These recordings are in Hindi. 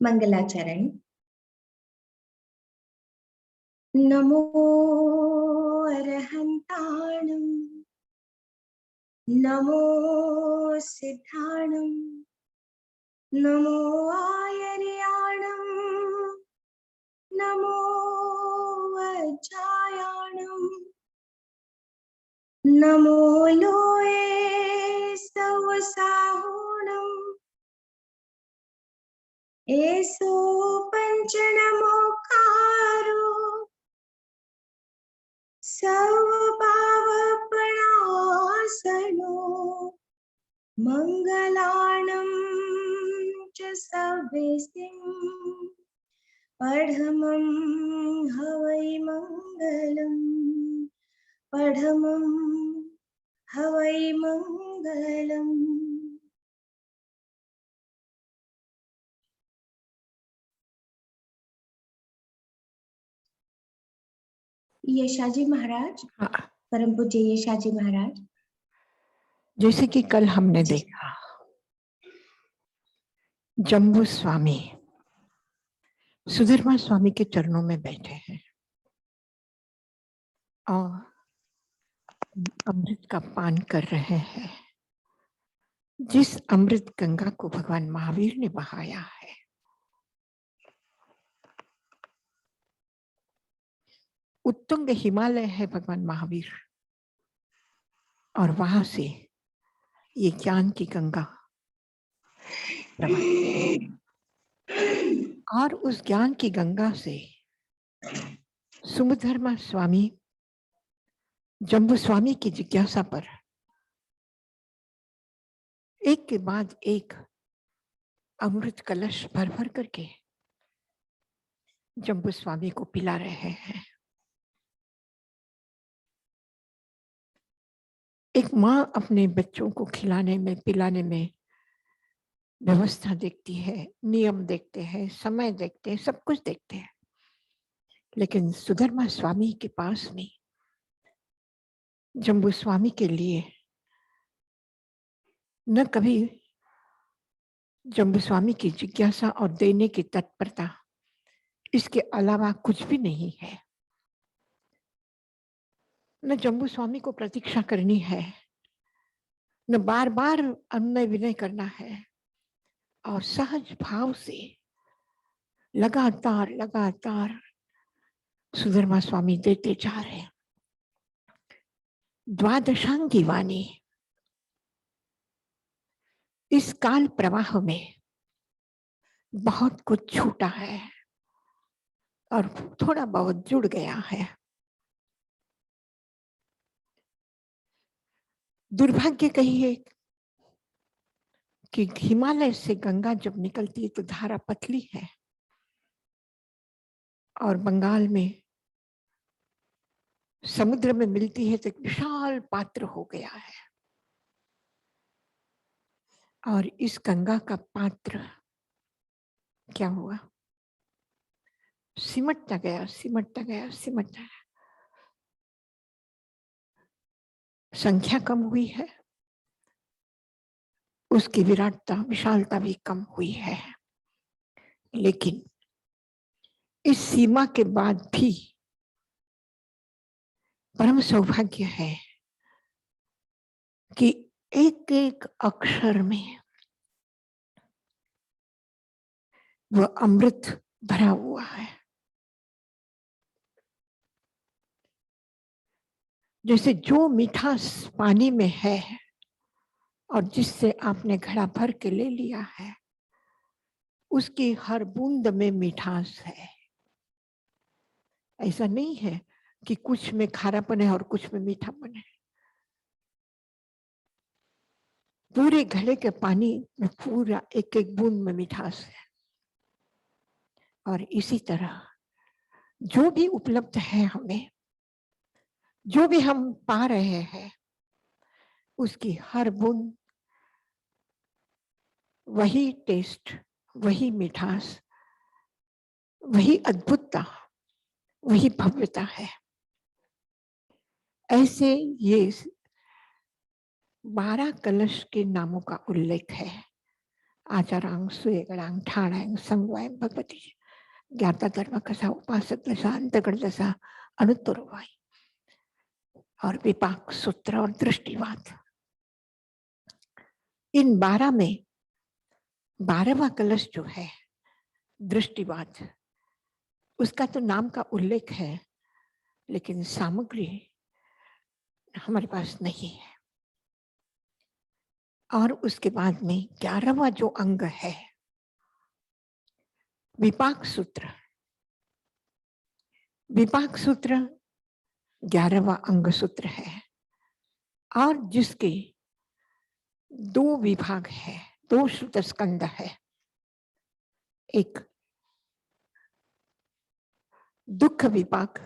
मंगलाचरण। नमो अरहन्ताणं, नमो सिद्धाणं, नमो आयर्याणं, नमो वज्रायाणं, नमो लोये सवसाहुणं, एसो पंचनमोकारो सर्वभावपणासनो, मंगलानं च सभ्यसिं पढमं हवै मंगलम्, पढमं हवै मंगलम्। यशाजी महाराज, परम पूज्य यशाजी महाराज। जैसे कि कल हमने देखा, जम्बू स्वामी सुधर्मा स्वामी के चरणों में बैठे हैं और अमृत का पान कर रहे हैं। जिस अमृत गंगा को भगवान महावीर ने बहाया है, उत्तुंग हिमालय है भगवान महावीर, और वहां से ये ज्ञान की गंगा और उस ज्ञान की गंगा से सुधर्मा स्वामी जम्बू स्वामी की जिज्ञासा पर एक के बाद एक अमृत कलश भर भर करके जम्बू स्वामी को पिला रहे हैं। एक माँ अपने बच्चों को खिलाने में पिलाने में व्यवस्था देखती है, नियम देखते हैं, समय देखते हैं, सब कुछ देखते हैं, लेकिन सुधर्मा स्वामी के पास में जम्बू स्वामी के लिए न कभी जम्बू स्वामी की जिज्ञासा और देने की तत्परता, इसके अलावा कुछ भी नहीं है। न जम्बू स्वामी को प्रतीक्षा करनी है, न बार बार अनुनय विनय करना है, और सहज भाव से लगातार लगातार सुधर्मा स्वामी देते जा रहे हैं। द्वादशांगी वाणी इस काल प्रवाह में बहुत कुछ छूटा है और थोड़ा बहुत जुड़ गया है। दुर्भाग्य कहिए कि हिमालय से गंगा जब निकलती है तो धारा पतली है और बंगाल में समुद्र में मिलती है तो एक विशाल पात्र हो गया है, और इस गंगा का पात्र क्या हुआ? सिमटता गया, सिमटता गया, सिमटता गया। संख्या कम हुई है, उसकी विराटता विशालता भी कम हुई है, लेकिन इस सीमा के बाद भी परम सौभाग्य है कि एक एक अक्षर में वह अमृत भरा हुआ है। जैसे जो मिठास पानी में है और जिससे आपने घड़ा भर के ले लिया है, उसकी हर बूंद में मिठास है। ऐसा नहीं है कि कुछ में खारापन है और कुछ में मीठापन है। पूरे घड़े के पानी में पूरा एक एक बूंद में मिठास है। और इसी तरह जो भी उपलब्ध है हमें, जो भी हम पा रहे हैं, उसकी हर बूंद वही टेस्ट, वही मिठास, वही अद्भुतता, वही भव्यता है। ऐसे ये 12 कलश के नामों का उल्लेख है। आचारांग सुयगणांग ठाणांग संगवायंग भगवती ज्ञाता धर्म कसा उपासक दशा अंतगण दशा अनुत्तरवाई और विपाक सूत्र और दृष्टिवाद। इन 12 में 12वां कलश जो है दृष्टिवाद, उसका तो नाम का उल्लेख है लेकिन सामग्री हमारे पास नहीं है। और उसके बाद में 11वां जो अंग है विपाक सूत्र, विपाक सूत्र 11वां अंग सूत्र है और जिसके 2 विभाग है, 2 श्रुत स्कंद है। एक दुख विपाक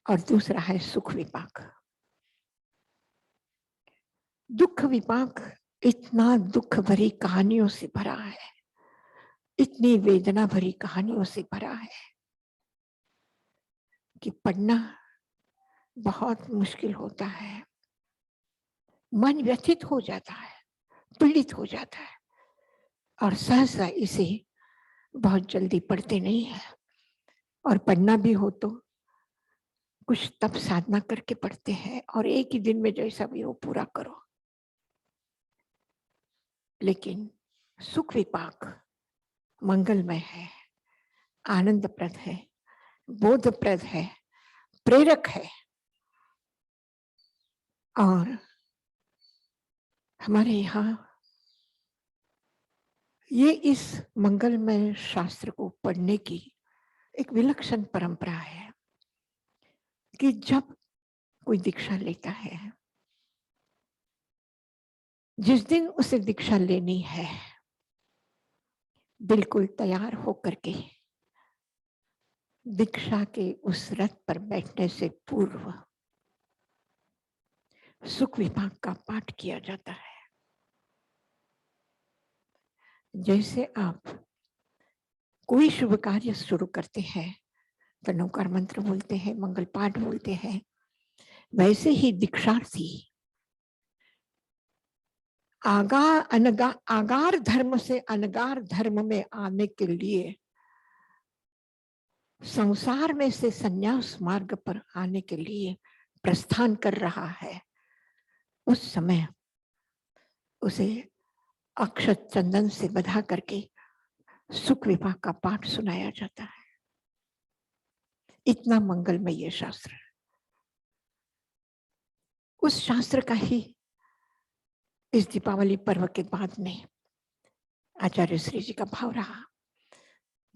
और दूसरा है सुख विपाक। दुख विपाक इतना दुख भरी कहानियों से भरा है, इतनी वेदना भरी कहानियों से भरा है कि पढ़ना बहुत मुश्किल होता है। मन व्यथित हो जाता है, पीड़ित हो जाता है और सहसा इसे बहुत जल्दी पढ़ते नहीं है। और पढ़ना भी हो तो कुछ तप साधना करके पढ़ते हैं और एक ही दिन में जैसा भी हो पूरा करो। लेकिन सुख विपाक मंगलमय है, आनंदप्रद है, बोधप्रद है, प्रेरक है और हमारे यहाँ ये इस मंगलमय शास्त्र को पढ़ने की एक विलक्षण परंपरा है कि जब कोई दीक्षा लेता है, जिस दिन उसे दीक्षा लेनी है, बिल्कुल तैयार होकर के दीक्षा के उस रथ पर बैठने से पूर्व सुख विभाग का पाठ किया जाता है। जैसे आप कोई शुभ कार्य शुरू करते हैं तो नौकार मंत्र बोलते हैं, मंगल पाठ बोलते हैं, वैसे ही दीक्षार्थी आगार धर्म से अनगार धर्म में आने के लिए, संसार में से संन्यास मार्ग पर आने के लिए प्रस्थान कर रहा है। उस समय उसे अक्षत चंदन से बधा करके सुख विभाग का पाठ सुनाया जाता है। इतना मंगलमय ये शास्त्र। उस शास्त्र का ही इस दीपावली पर्व के बाद में आचार्य श्री जी का भाव रहा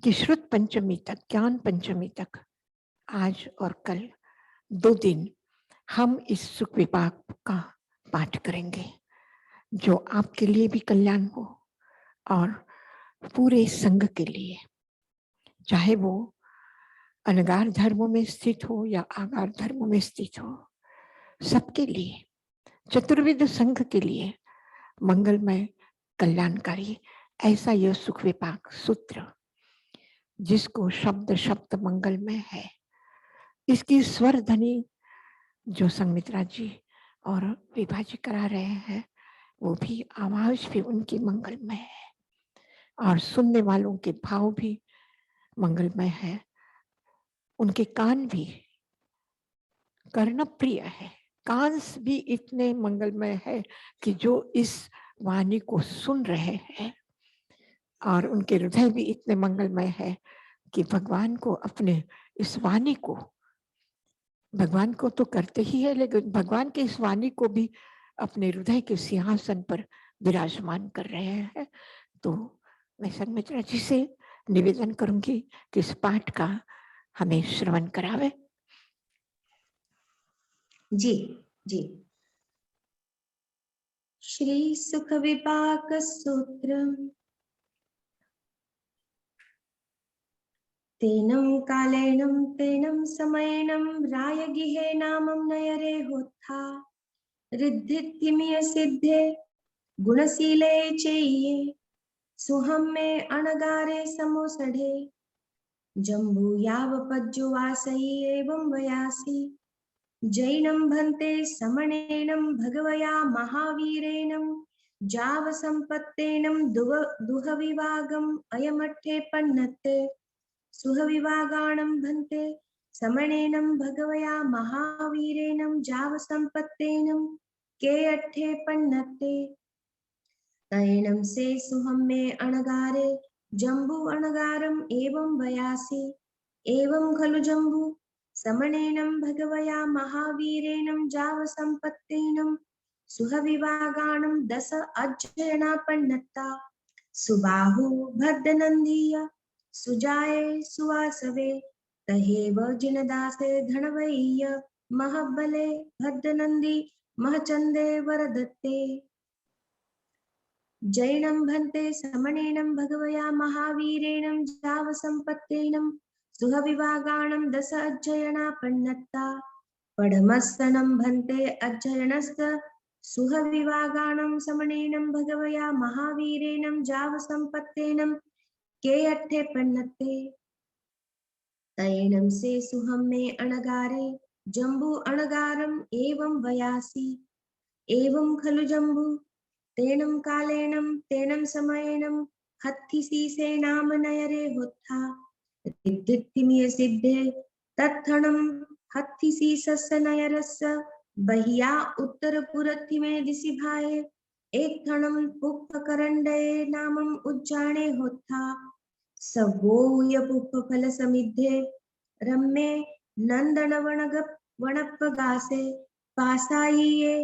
कि श्रुत पंचमी तक, ज्ञान पंचमी तक, आज और कल 2 दिन हम इस सुख विभाग का पाठ करेंगे, जो आपके लिए भी कल्याण हो और पूरे संघ के लिए, चाहे वो अनगार धर्म में स्थित हो या आगार धर्म में स्थित हो, सबके लिए, चतुर्विध संघ के लिए मंगलमय कल्याणकारी ऐसा यह सुख विपाक सूत्र, जिसको शब्द शब्द मंगलमय है, इसकी स्वर ध्वनि जो संगमित्रा जी और विभा जी करा रहे हैं, वो भी आवाज भी उनकी मंगलमय है और सुनने वालों के भाव भी मंगलमय है। उनके कान भी कर्णप्रिय है, कान भी इतने मंगलमय है कि जो इस वाणी को सुन रहे हैं, और उनके हृदय भी इतने मंगलमय है कि भगवान को अपने इस वाणी को, भगवान को तो करते ही है, लेकिन भगवान के इस वाणी को भी अपने हृदय के सिंहासन पर विराजमान कर रहे हैं। तो मैं संगमित्रा जी से निवेदन करूंगी कि इस पाठ का हमें श्रवण करावे। जी जी। श्री सुख विपाक सूत्र। तेनं कालेनं तेनं समयनं रायगिहे नामं नयरे होत्था रिद्धित्तिमिय सिद्धे गुणशीले चेये सुहम में अणगारे समोसढ़े जम्बू यावपज्जो वासई एवं वयासी जैनं भन्ते समणेनं भगवया महावीरेनं जाव संपत्तेनं दुहविभागम् अयमठे पन्नते सुहविभागाणं भन्ते समनेनं भगवया महावीरेनं जाव संपत्तेनं के अठे पन्नते तैनं से सुहम में अणगारे जम्बू अणगारम एवं वयासि एवं खलु जम्बू समनेनं भगवया महावीरेनं जाव संपत्तेनं सुहविभागाणं दश अज्जयना पन्नता सुबाहु भद्दनन्दीय सुजाये सुवासवे तहेव जिनदासे धनवैय महबले भद्दनन्दी महचन्दे वरदत्ते जैनं भन्ते समनेनं भगवया महावीरेनं जाव संपत्तेनं सुहविभागाणं दश अज्जयना पन्नता पडमस्तनं भन्ते अज्जयनस्त सुहविभागाणं समनेनं भगवया महावीरेनं जाव संपत्तेनं के अट्ठे पन्नते तैनं से सुहम में अणगारे जम्बू अणगारम एवं वयासि एवं खलु जम्बू तेनं कालेनं तेनं समयेनं हत्थिसीसे नाम नयरे होत्था रिद्धित्तिमिय सिद्धे तत्थणं हत्थिसीसस्य नयरस्य बह्या उत्तरपुरत्ति में दिशि भाए एक थणं पुष्पकरण्डये नामं उज्जाने होत्था सवोय पुष्पफल समिद्धे रम्ये नंदनवनग वनपगासे पासायिये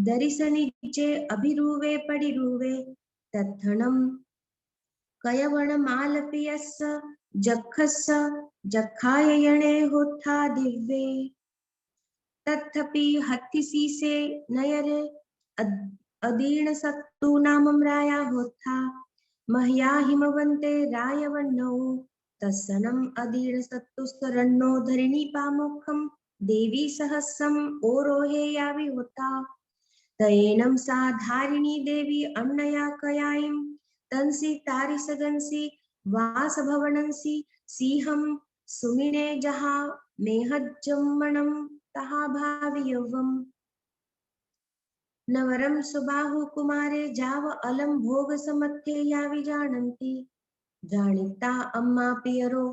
दरिसनिचे अभिरुवे पडिरुवे तत्थणं कयवणमालपियस्य जखस्य जखाययणे होत्था दिव्ये तत्थपि हत्थिसीसे नयरे अदीर्णसत्तु नामं राया होत्था मह्या हिमवन्ते रायवन्नौ तत्सनम् अदीर्णसत्तुस्तरन्नो धरणीपामुखं देवी सहस्रम् ओरोहे यावि होता तयेनं सा धारिणी देवी अन्नया कयायिं तंसि तारिसगंसि वासभवनंसि सिंहं सुमिने जहा मेहज्जम्मणं तहा भावियवम् नवरं सुबाहु कुमारे जाव अलम भोग समत्थे यावि जानन्ति जानिता अम्मा पियरो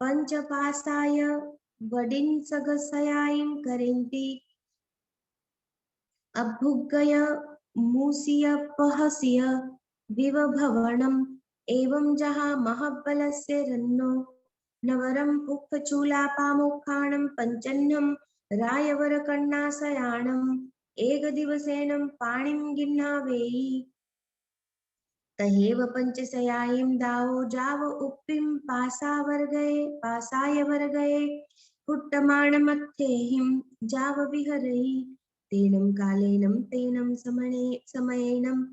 पंचपासाय वडिन सगसयायिं करेन्ति अभुगय मूसिय पहसिय विवभवनम् एवं जहा महबलस्य रन्नो नवरं पुष्पचूलापामुखाणं पंचन्नं रायवरकन्नाशयाणम् एक दिवसेनं पाणिं गिन्नावेयि तहेव पंचशयायिं दावो जाव उप्पिं पासाय वर्गये कुट्टमाणमत्थेहिं जाव विहरहि तेनं कालेनं तेनं समयेनं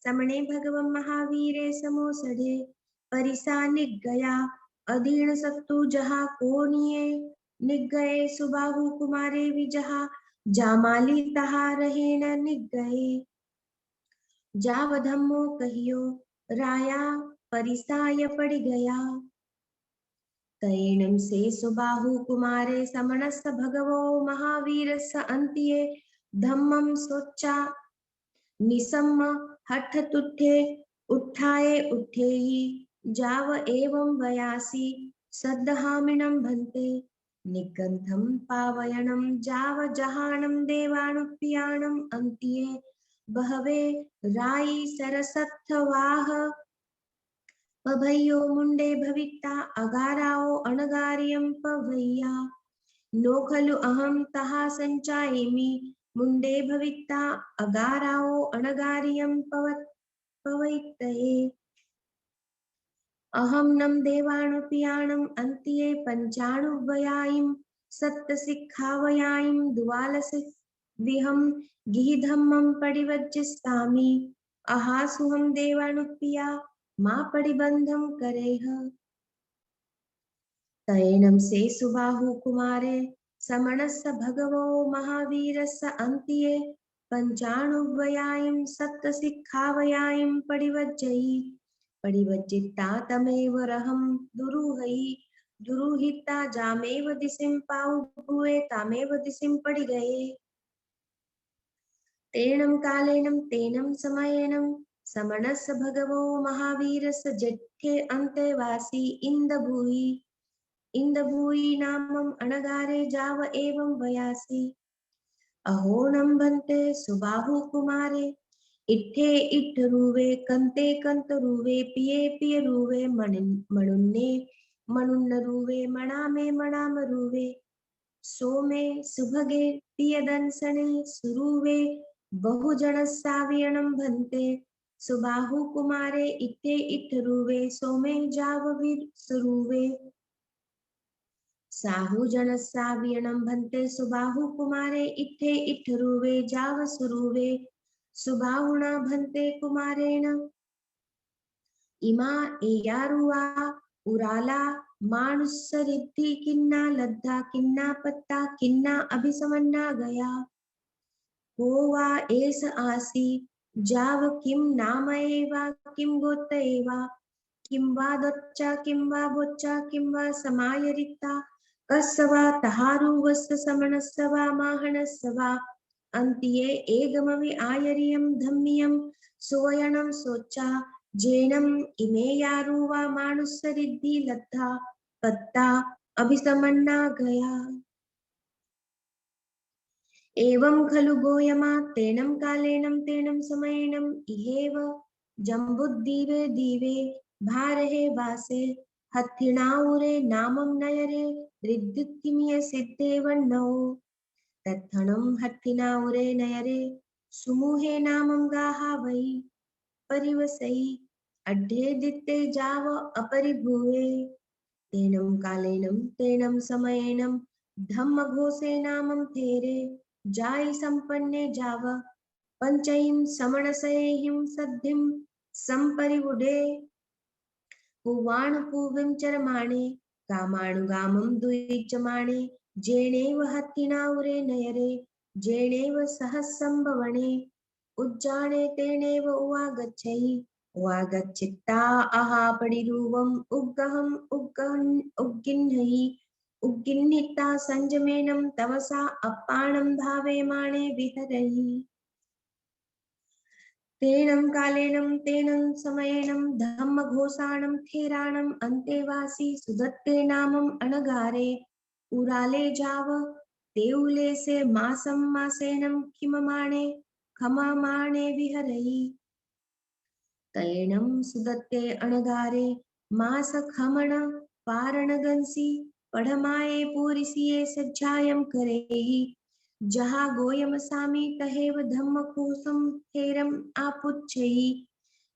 समणे भगवन् महावीरे समोसधे परिसा निग्गया अदीर्णसत्तु जहा कोणिये निग्गये सुबाहु कुमारे विजहा जामाली तहा रहे न निग्गये जाव धम्मो कहियो राया परिसाय पड़ गया तैनं से सुबाहु कुमारे समणस भगवो महावीरस्य अन्त्ये धम्मं सोच्चा निसम्म हठ तुठे उठाए उठेहि जाव एवं वयासि सद्दहामिनं भन्ते निगन्धं पावयनं जाव जहानं देवानुप्रियाणं अन्त्ये बहवे राई सरसत्थवाह पभयो मुंडे भविता अगाराओ अणगारियं पभैया नो खलु अहं तहा संचायेमि मुंडे भविता अगाराओ अणगारियं पवैतये अहं नम देवानुप्रियाणं अन्त्ये पंचाणुवयायिं सप्तशिखावयायिं दुवालसि विहं गिहिधम्मं परिवज्जिष्यामि अहासुहं देवानुप्रिया मा परिबन्धं करेह तैनं से सुबाहु कुमारे समणस्य भगवो महावीरस्य अन्त्ये पंचाणुवयायिं सप्तशिखावयायिं परिवज्जिता तमेव रहं दुरूहिता जामेव दिशिं पाहु भुवे तामेव दिशिं पड़ि गए तेनं कालेनं तेनं समयेनं समणस्य भगवो महावीरस्य जट्ठे अन्तेवासी इन्दभूयि नामम् अनगारे जाव एवं वयासि अहो नम्भन्ते सुबाहु कुमारे इट्ठे इट्ठरुवे कंते कंतरुवे पिये पियरुवे मणुन्ने मणुन्नरुवे मणामे मणामरुवे सोमे सुभगे पियदंसने सुरुवे बहुजनस्सावियणं भन्ते सुबाहु कुमारे इट्ठे इट्ठरुवे सोमे जाववीर सुरुवे साहुजनस्सावियणं भन्ते सुबाहु कुमारे इट्ठे इट्ठरुवे जाव सुरुवे सुबाहुना भन्ते कुमारेण इमा एयारुवा उराला मानुस्सरिद्धि किन्ना लद्धा किन्ना पत्ता किन्ना अभिसमन्ना गया को वा एष आसि जाव किं नाम एवा किं गोत्र एवा किं वा दोच्चा किं वा बोच्चा किं वा समायरिता कस्य वा तहारुवस्य समणस्य वा माहनस्य वा अन्त्ये एगमवि आयर्यं धम्मियं सोयनं सोच्चा जेनम इमे यारुवा मानुसरिद्धि लद्धा पत्ता अभिसमन्ना गया एवं खलु गोयमा तेनं कालेनं तेनं समयेनं इहेव जम्बुद्दीवे दीवे भारहे वासे हत्थिणाउरे नामं नयरे रिद्धित्तिमिय सिद्धेवन्नो तत्थणं हत्थिणाउरे नयरे सुमुहे नामं गाहा वै परिवसै अड्ढे दित्ते जाव अपरिभुवे तेनं कालेनं तेनं समयेनं धम्मघोषे नामं थेरे जाय संपन्ने जाव पंचहिं समणसहिं सद्धिं संपरिवुडे पुवाणुपुविं चरमाणे कामाणुगामं द्विचमाणे जेणेव हत्तिनाउरे नयरे जेणेव सहस्संभवणे उज्जाने तेनेव उवागच्छै उवागच्छित्ता अहापडिरूवम् उग्गहम् उग्गिन्है उग्गिन्हिता संजमेनं तवसा अपाणं भावेमाणे विहरहि तेनं कालेनं तेनं समयेनं धम्मघोषाणं थेराणं अन्तेवासी सुदत्ते नामं अनगारे उराले जाव तेउले से मासं मासेनं खिममाणे खमामाणे विहरहि तैनं सुदत्ते अणगारे मास खमण पारणगंसी पढ़माए पूरिसिए सज्जायं करेहि जहा गोयम सामी तहेव धम्म कोसम थेरम आपुच्छेहि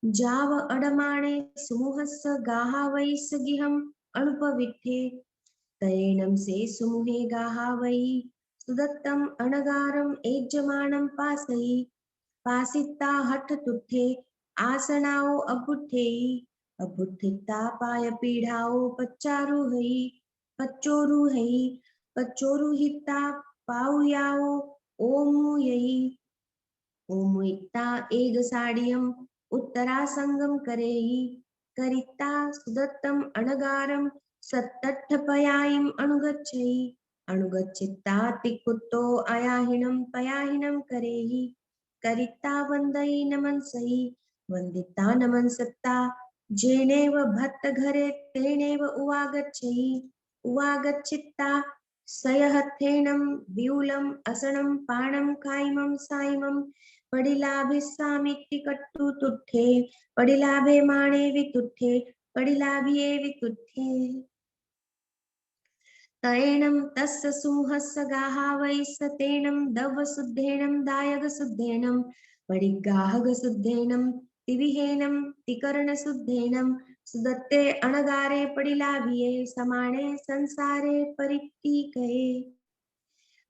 जाव अडमाणे सुमुहस्स गाहा वैस गिहम अणुपविठे तैनं से सुमुहे गाहा वै सुदत्तम अणगारम एज्जमानं पासहि पासिता हठ तुठे आसनाओ अबुठेहि अबुठिता पाय पीढ़ाओ पच्चोरु हई पच्चोरु हिता पाउयाओ ओमु यई ओमुइता एग साड़ियम उत्तरा संगम करेहि करिता सुदत्तम अणगारम सत्तठ पयायिम अनुगच्छै अनुगच्छिता तिकुत्तो अयाहिनं पयाहिनं करेहि करिता वंदई नमनसई वंदिता नमनसत्ता जेनेव भक्त घरे तेनेव उवागच्छै उवागच्छित्ता सयहथेनं व्यूलं असनं पाणं कायमं सायमं पडिलाभिस्सामिति कट्टु तुठे पडिलाभे माणे वितुठे पडिलाभिये वितुठे तैनं तस्य सुमुहस्य गाहा वैस तेनं दवशुद्धेनं दायगशुद्धेनं पडिगाहगशुद्धेनं तिविहेनं तिकर्णशुद्धेनं सुदत्ते अणगारे पडिलाभिये समाणे संसारे परिटीकये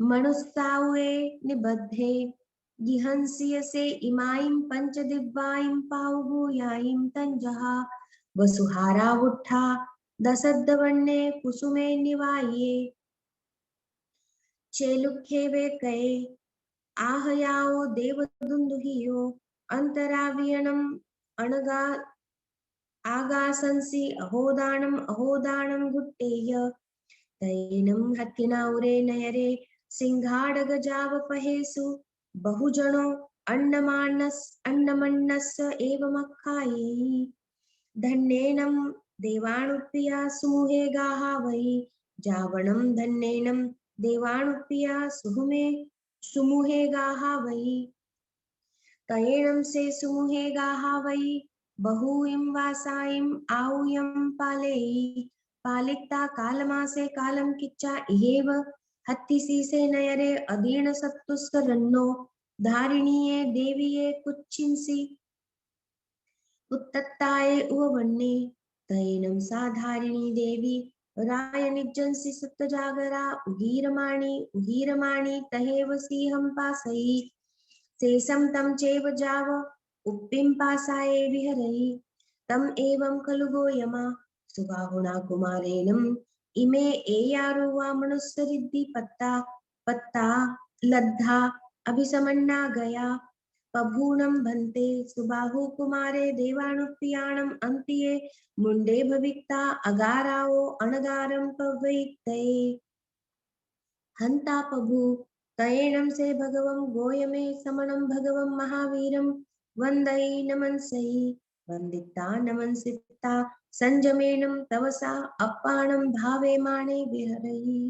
मनुस्साउए निबद्धे गिहंसियसे इमाईं पंचदिव्याईं पाउभूयाईं तंजहा वसुहारा उठा दशद्वन्ने कुसुमे निवाये चेलुखे वे कये आहयाओ देवदुंदुहियो अंतरावियणम अणगा आगासंसि अहोदानं गुट्टेय तैनं हत्तिनाउरे नयरे सिंहाडगजाव पहेसु बहुजनो अन्नमन्नस्य एवमखायै धन्येनं देवानुप्रिया सुमुहे गाः वै जावणं धन्येनं देवानुप्रिया सुमुहे गाः वै तयेनं से सुमुहे गाः वै बहुइं वासाइं आऊयं पालेयि पालिता कालमासे कालं किच्चा इहेव हत्तिसी से नयरे अधीन सत्तुस्करन्नो धारिणीये देवीये कुच्चिंसि उत्तत्ताये उवन्ने तयेनं सा धारिणी देवी राय निज्जंसि सप्तजागरा उगीरमाणि तहेव सिंहं पासयि शेषं तं चैव जाव उप्पिं पासाये विहरहि तम् एवं खलु गोयमा सुबाहुना कुमारेणम् इमे एयारुवा मनुस्सरिद्धि पत्ता लब्धा अभिसमन्ना गया पभूनं भन्ते सुबाहु कुमारे देवानुप्रियाणम् अन्तिये मुण्डे भविक्ता अगाराओ अनगारं पवैतये हन्ता पभु तयेनं से भगवं गोयमे समणं भगवं महावीरं वन्दयि नमंसयि वन्दिता नमंसिता संजमेनं तवसा अप्पाणं भावे माने विहरहि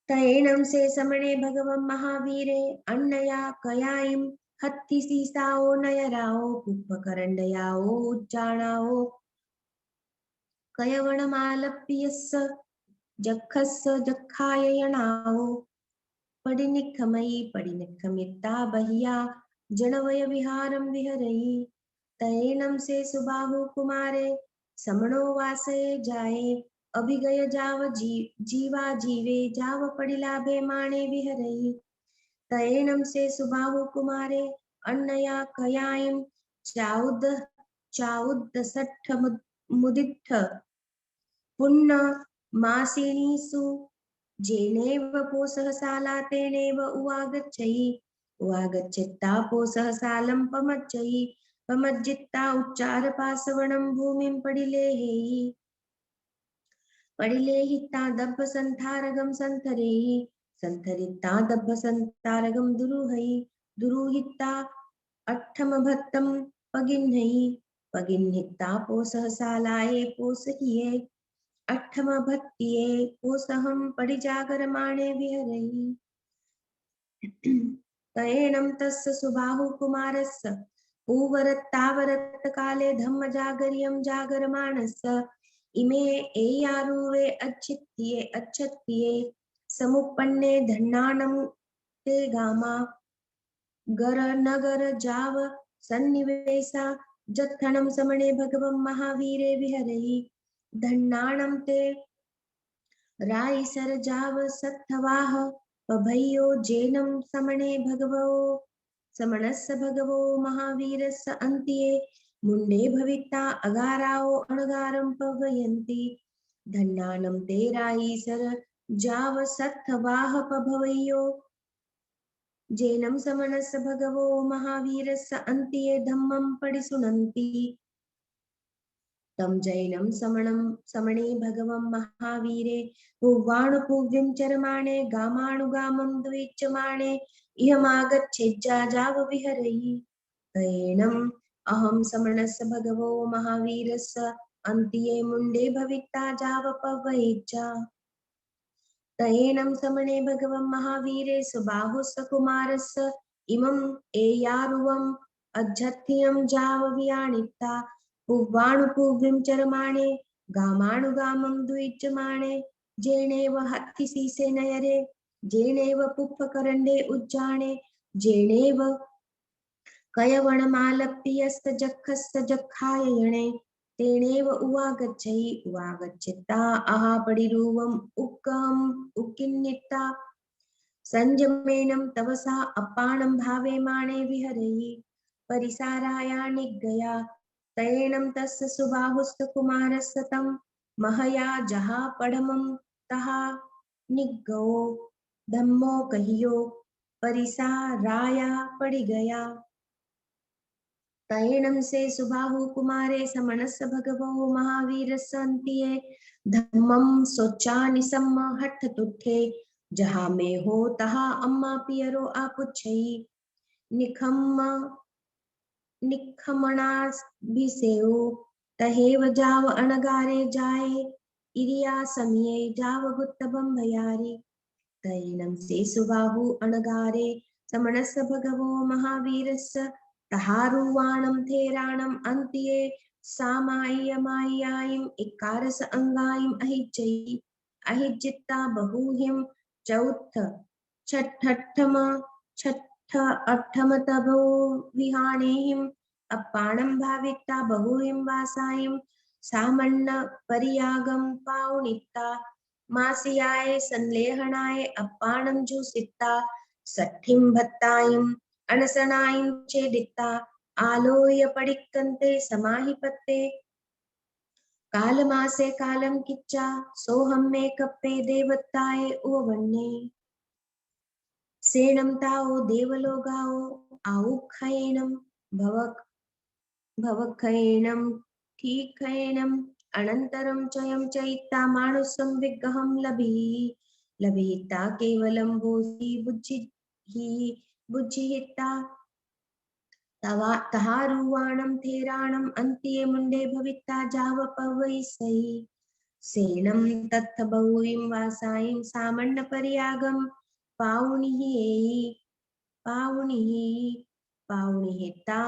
तयेनं से समणे भगवं महावीरे अन्नया कयायिं हत्ति सीसाओ नयराओ पुष्पकरण्डयाओ उज्जाणाओ कयवणमालप्यस्य जखस्य जखाययणाओ पडिनिखमिता बहिया जनवय विहारं विहरहि तयेनं से सुबाहु कुमारे समणो वासये जाये अभिगय जाव जीवा जीवे जाव पडिलाभे माणे विहरहि तयेनं से सुबाहु कुमारे अन्नया कयायिं चाउद्दसट्ठ मुदित्थ पुण्य मासिनीसु जेनेव पोसहसाला तेनेव उवागच्छेत्ता पोसहसालं पमज्जित्ता उच्चारपासवनं भूमिं पडिलेहिता दब्बसन्थारगं संथरिता दब्बसन्तारगं दुरूहिता अट्ठमभत्तं पगिन्हिता पोसहसालाये पोसहिये अट्ठमभत्तिये पोसहं पडिजागरमाणे विहरहि तयेनं तस्य सुबाहु कुमारस्य पूवरत्तावरत्तकाले धम्मजागर्यं जागरमाणस्य इमे एयारुवे अच्छत्तिये समुपन्ने धन्नानं ते गामा गर नगर जाव सन्निवेशा जत्थनं समणे भगवं महावीरे विहरहि धन्नानं ते रायसर जाव सत्थवाह पभयो जेनं समणे समणस्य भगवो महावीरस्य अन्तिये मुण्डे भविता अगाराओ अणगारं पवयन्ति धन्नानं ते रायसर जाव सत्थवाह पभयो जेनं समणस्य भगवो महावीरस्य अन्तिये धम्मं पडिसुनन्ति तं जैनं समणे भगवं महावीरे पुव्वाणुपुव्यं चरमाणे गामाणुगामं द्विचमाणे इहमागच्छेज्जाव विहरहि तयेनम् अहं समणस्य भगवो महावीरस्य अन्तिये मुण्डे भविता जावपवैज्जा तयेनं समणे भगवं महावीरे सुबाहुस्य कुमारस्य इमम् एयारुवम् अज्झत्थियं जाववियाणिता पुव्वाणुपुव्यं चरमाणे गामाणुगामं द्विचमाणे जेनेव हत्थिसीसे नयरे जेनेव पुप्पकरण्डे उज्जाणे जेनेव कयवणमालप्यस्य जखस्य जखाययणे तेनेव उवागच्छेत्ता अहापडिरूवम् उक्किन्निता संजमेनं तवसा अप्पाणं भावे माणे विहरहि परिसाराया निगया तयेनं तस्य सुबाहुस्य कुमारस्य तं महया जहा पडमं तहा निगो धम्मो कहियो परिसाराया पड़ी गया तयेनं से सुबाहु कुमारे समणस्य भगवो महावीरस्य अन्तिये धम्मं सोच्चानिसम्म हठ्ठतुठ्ठे जहाँ मैं हो तहाँ अम्मा पियरो आपुच्छई, निखम्मा निखमणाभिसेओ तहेव जाव अणगारे जाए, इरिया समये जाव गुत्तबम भयारी, तैनं से सुबाहु अणगारे समणस भगवो महावीरस्य, तहारुवाणं थेराणं अन्त्ये सामाय्यमाय्यायिं इकारस अंगायिं अहिज्जयि, अहिज्जित्ता बहुहिं चौथ छठठम छठ अठम तभो विहाणेहिं अप्पाणं भाविता बहुहिं वासायिं सामन्न परियागं पावनित्ता, मासियाय संलेहनाय अप्पाणं जुसिता, सठ्ठिं भत्तायं अनसनायं चेदिता, आलोय पडिक्कन्ते समाहिपत्ते, कालमासे कालं किच्चा सोहं मे कप्पे देवत्ताय उवन्ने, सेनं ताओ देवलोगाओ आउखयेनं भवक भवखयेनं ठीखयेनं अनन्तरं चयं चैत्ता मानुसं विग्रहं लभिता केवलं भोजि बुज्झिहिता, तहारुवाणं थेराणं अन्त्ये मुण्डे भविता जावपवैसै, सेनं तत्थ बहुवीं वासायिं सामन्नपर्यागं पावनिहिता,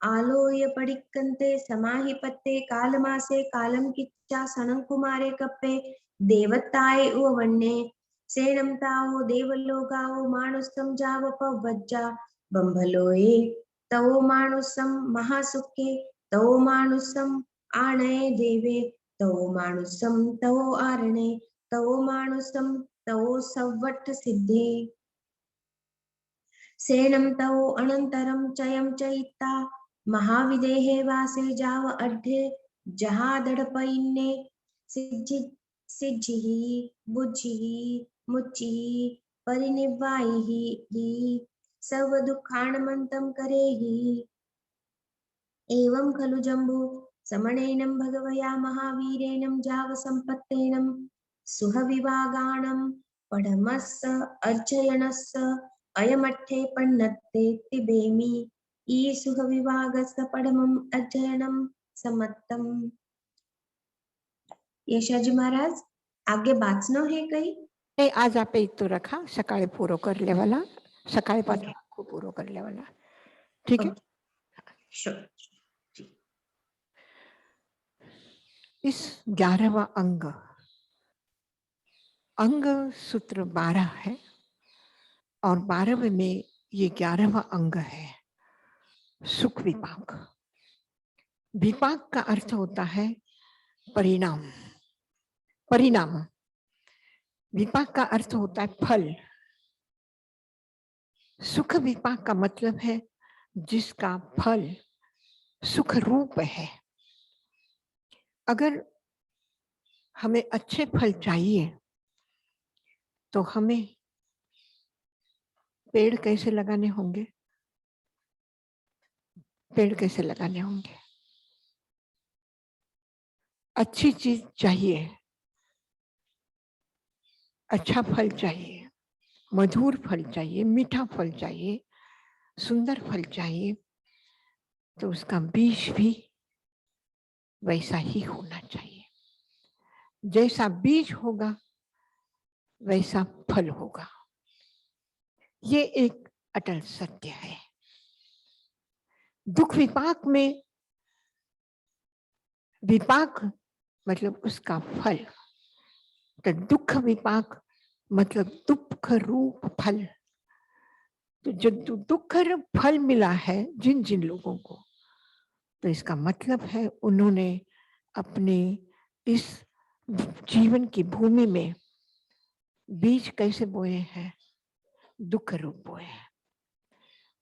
आलोय पडिक्कन्ते समाहिपत्ते, कालमासे कालं किच्चा सनंकुमारे कप्पे देवत्ताय उवन्ने, सेनं ताओ देवलोगाओ मानुसं जावपवज्जा, बंभलोये तवो मानुसं महासुखे तवो मानुसं आणये देवे, तवो मानुसं तवो आरणे तवो मानुसं तवो सव्वट्ठ सिद्धे, सेनं तवो अनन्तरं चयं चयिता, महाविदेहे वासे जाव अड्ढे जहादडपयिन्ने, सिज्झिः बुज्झिः मुच्चिः परिनिव्वायिः सर्वदुःखाणमन्तं करेहि, एवं खलु जम्बू समणेनं भगवया महावीरेणं जावसम्पत्तेनं सुहविभागानं पढमस्स अर्जयणस्स अयमट्ठे पण्णत्ते तिबेमि, ई सुहविभागस्य पढमं अध्ययनं समत्तम। यशाजी महाराज आगे वाचणं है काही? नाही, आज आपे इतो रखा, सकाळी पूरो करलेवाला, सकाळीपासून आखो पूरो करलेवाला, ठीक है? Sure. इस 11वां अंग सूत्र 12 है और 12वें में ये 11वां अंग है सुख विपाक। विपाक का अर्थ होता है परिणाम, परिणाम। विपाक का अर्थ होता है फल। सुख विपाक का मतलब है जिसका फल सुख रूप है। अगर हमें अच्छे फल चाहिए तो हमें पेड़ कैसे लगाने होंगे? पेड़ कैसे लगाने होंगे? अच्छी चीज चाहिए, अच्छा फल चाहिए, मधुर फल चाहिए, मीठा फल चाहिए, सुंदर फल चाहिए, तो उसका बीज भी वैसा ही होना चाहिए। जैसा बीज होगा वैसा फल होगा। ये एक अटल सत्य है। दुख विपाक में विपाक मतलब उसका फल, तो दुख विपाक मतलब दुख रूप फल। तो जो दुख रूप फल मिला है जिन जिन लोगों को, तो इसका मतलब है उन्होंने अपने इस जीवन की भूमि में बीज कैसे बोए हैं? दुख रूप बोए हैं।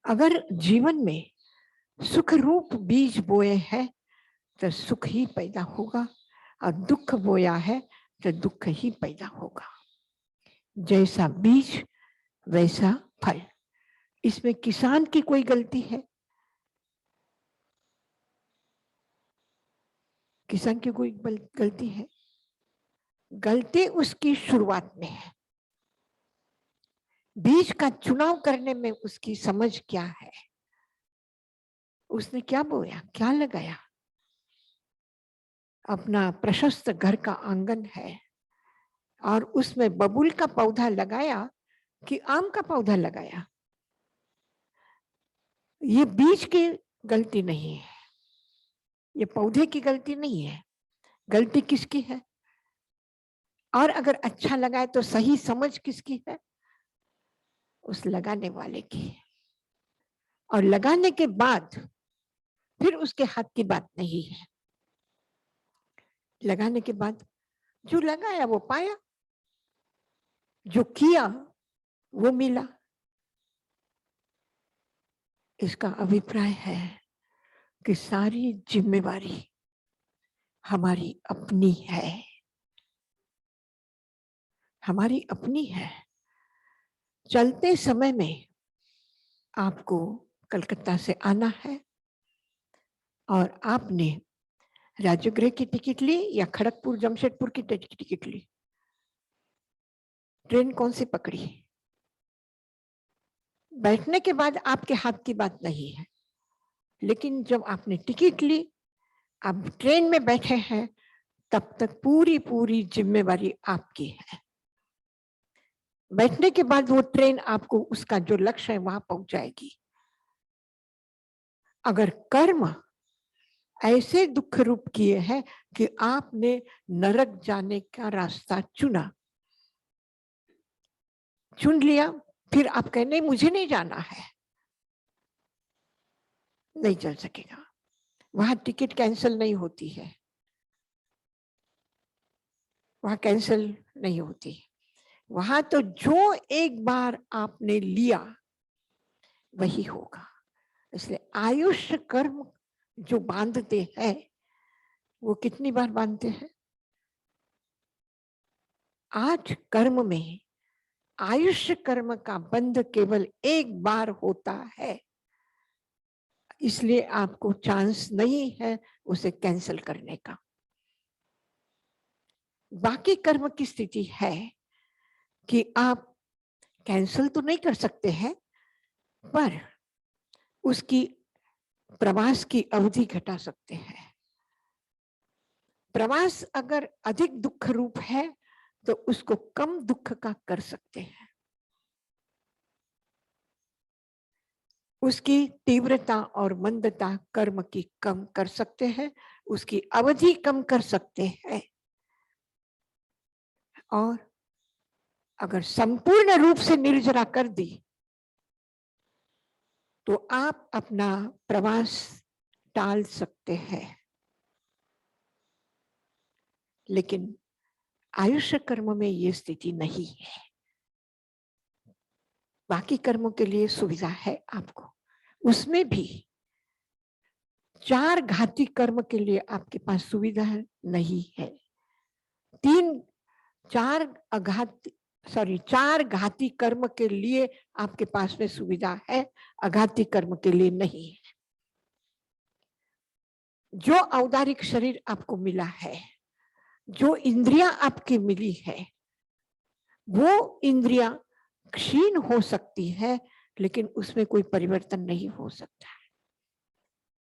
अगर जीवन में सुख रूप बीज बोए हैं तो सुख ही पैदा होगा, और दुख बोया है तो दुख ही पैदा होगा। जैसा बीज वैसा फल। इसमें किसान की कोई गलती है? किसान की कोई गलती है? गलती उसकी शुरुआत में है। बीज का चुनाव करने में उसकी समझ क्या है, उसने क्या बोया, क्या लगाया। अपना प्रशस्त घर का आंगन है और उसमें बबूल का पौधा लगाया कि आम का पौधा लगाया, ये बीज की गलती नहीं है, ये पौधे की गलती नहीं है। गलती किसकी है? और अगर अच्छा लगाए तो सही समझ किसकी है? उस लगाने वाले की। और लगाने के बाद फिर उसके हाथ की बात नहीं है। लगाने के बाद जो लगाया वो पाया, जो किया वो मिला। इसका अभिप्राय है कि सारी जिम्मेवारी हमारी अपनी है, हमारी अपनी है। चलते समय में आपको कलकत्ता से आना है और आपने राजगृह की टिकट ली या खड़गपुर जमशेदपुर की टिकट ली, ट्रेन कौन सी पकड़ी? बैठने के बाद आपके हाथ की बात नहीं है, लेकिन जब आपने टिकट ली, आप ट्रेन में बैठे हैं, तब तक पूरी पूरी जिम्मेवारी आपकी है। बैठने के बाद वो ट्रेन आपको उसका जो लक्ष्य है वहां पहुंचाएगी। अगर कर्म ऐसे दुख रूप किए हैं कि आपने नरक जाने का रास्ता चुन लिया, फिर आप कहें नहीं मुझे नहीं जाना है, नहीं चल सकेगा। वहां टिकट कैंसिल नहीं होती है, वहां कैंसिल नहीं होती। वहां तो जो एक बार आपने लिया वही होगा। इसलिए आयुष्य कर्म जो बांधते हैं वो कितनी बार बांधते हैं? आज कर्म में आयुष्य कर्म का बंध केवल एक बार होता है, इसलिए आपको चांस नहीं है उसे कैंसिल करने का। बाकी कर्म की स्थिति है कि आप कैंसिल तो नहीं कर सकते हैं, पर उसकी प्रवास की अवधि घटा सकते हैं। प्रवास अगर अधिक दुख रूप है तो उसको कम दुख का कर सकते हैं। उसकी तीव्रता और मंदता कर्म की कम कर सकते हैं, उसकी अवधि कम कर सकते हैं। और अगर संपूर्ण रूप से निर्जरा कर दी तो आप अपना प्रवास टाल सकते हैं। लेकिन आयुष्य कर्म में ये स्थिति नहीं है। बाकी कर्मों के लिए सुविधा है आपको, उसमें भी 4 घाती कर्म के लिए आपके पास सुविधा नहीं है। 4 घाती कर्म के लिए आपके पास में सुविधा है, अघाती कर्म के लिए नहीं है। जो औदारिक शरीर आपको मिला है, जो इंद्रियां आपकी मिली है, वो इंद्रियां क्षीण हो सकती है, लेकिन उसमें कोई परिवर्तन नहीं हो सकता है।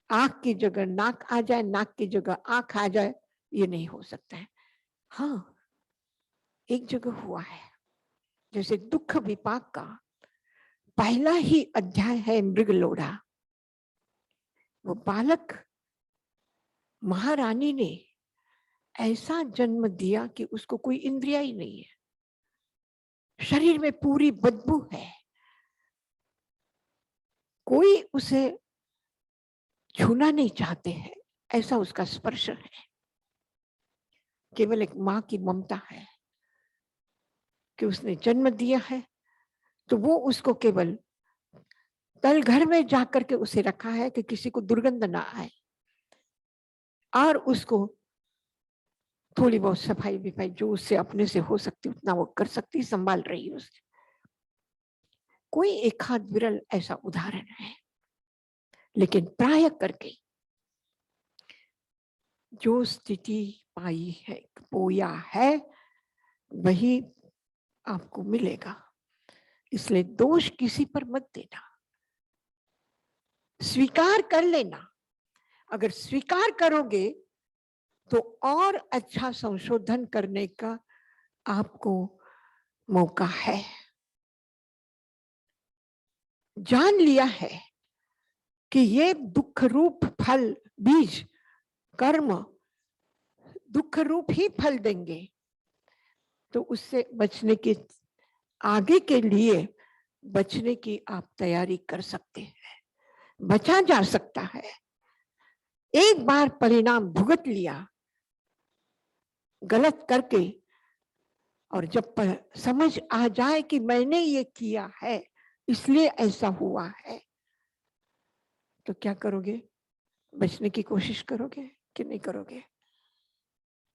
आंख की जगह नाक आ जाए, नाक की जगह आंख आ जाए, ये नहीं हो सकता है। हाँ, एक जगह हुआ है, जैसे दुख विपाक का पहला ही अध्याय है मृगलोढ़ा। वो बालक महारानी ने ऐसा जन्म दिया कि उसको कोई इंद्रिया ही नहीं है, शरीर में पूरी बदबू है, कोई उसे छूना नहीं चाहते हैं, ऐसा उसका स्पर्श है। केवल एक माँ की ममता है कि उसने जन्म दिया है, तो वो उसको केवल तल घर में जाकर के उसे रखा है कि किसी को दुर्गंध ना आए, और उसको थोड़ी बहुत सफाई विफाई जो उससे अपने से हो सकती उतना वो कर सकती, संभाल रही है उसे। कोई एक हाथ विरल ऐसा उदाहरण है, लेकिन प्राय करके जो स्थिति पाई है, पोया है, वही आपको मिलेगा। इसलिए दोष किसी पर मत देना, स्वीकार कर लेना। अगर स्वीकार करोगे तो और अच्छा संशोधन करने का आपको मौका है। जान लिया है कि ये दुख रूप फल, बीज, कर्म दुख रूप ही फल देंगे, तो उससे बचने के, आगे के लिए बचने की आप तैयारी कर सकते हैं। बचा जा सकता है। एक बार परिणाम भुगत लिया गलत करके, और जब समझ आ जाए कि मैंने ये किया है इसलिए ऐसा हुआ है, तो क्या करोगे? बचने की कोशिश करोगे कि नहीं करोगे?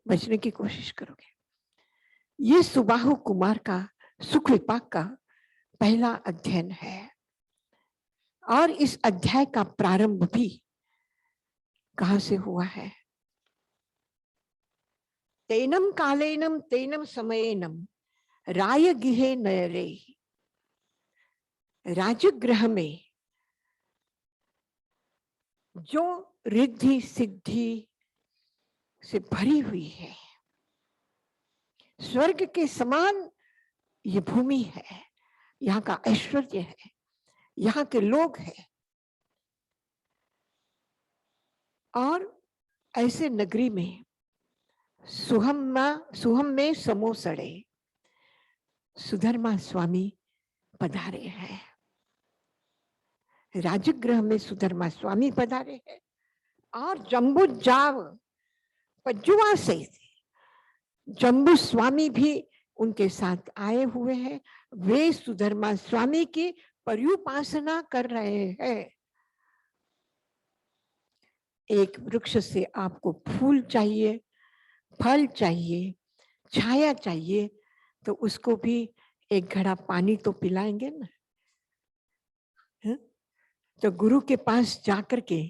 बचने की कोशिश करोगे। ये सुबाहु कुमार का सुख विपाक का पहला अध्ययन है, और इस अध्याय का प्रारंभ भी कहां से हुआ है? तेनम कालेनम तेनम समयेनम रायगिहे नयरे। राजगृह में जो रिद्धि सिद्धि से भरी हुई है, स्वर्ग के समान ये भूमि है, यहाँ का ऐश्वर्य है, यहाँ के लोग हैं, और ऐसे नगरी में सुहम में समोसड़े सुधर्मा स्वामी पधारे हैं। राजगृह में सुधर्मा स्वामी पधारे हैं, और जम्बू जाव पज्जुआ से जम्बू स्वामी भी उनके साथ आए हुए हैं। वे सुधर्मा स्वामी की पर्युपासना कर रहे हैं। एक वृक्ष से आपको फूल चाहिए, फल चाहिए, छाया चाहिए, तो उसको भी एक घड़ा पानी तो पिलाएंगे ना। तो गुरु के पास जाकर के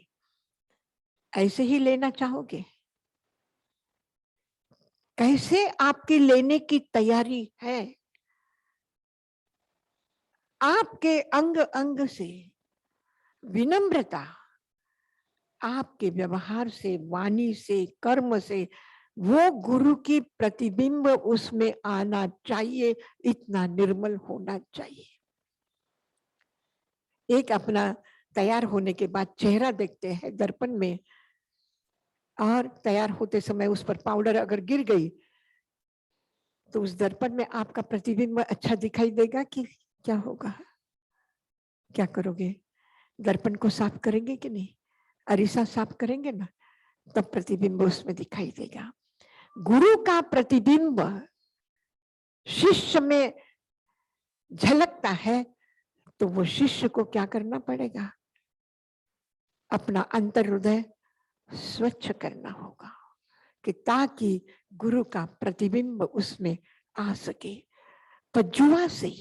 ऐसे ही लेना चाहोगे? कैसे आपकी लेने की तैयारी है? आपके अंग अंग से विनम्रता, आपके व्यवहार से, वाणी से, कर्म से वो गुरु की प्रतिबिंब उसमें आना चाहिए, इतना निर्मल होना चाहिए। एक अपना तैयार होने के बाद चेहरा देखते हैं दर्पण में, और तैयार होते समय उस पर पाउडर अगर गिर गई तो उस दर्पण में आपका प्रतिबिंब अच्छा दिखाई देगा कि क्या होगा? क्या करोगे? दर्पण को साफ करेंगे कि नहीं? अरीसा साफ करेंगे ना, तब प्रतिबिंब उसमें दिखाई देगा। गुरु का प्रतिबिंब शिष्य में झलकता है, तो वो शिष्य को क्या करना पड़ेगा? अपना अंतर हृदय स्वच्छ करना होगा, कि ताकि गुरु का प्रतिबिंब उसमें आ सके। पज्जुआ से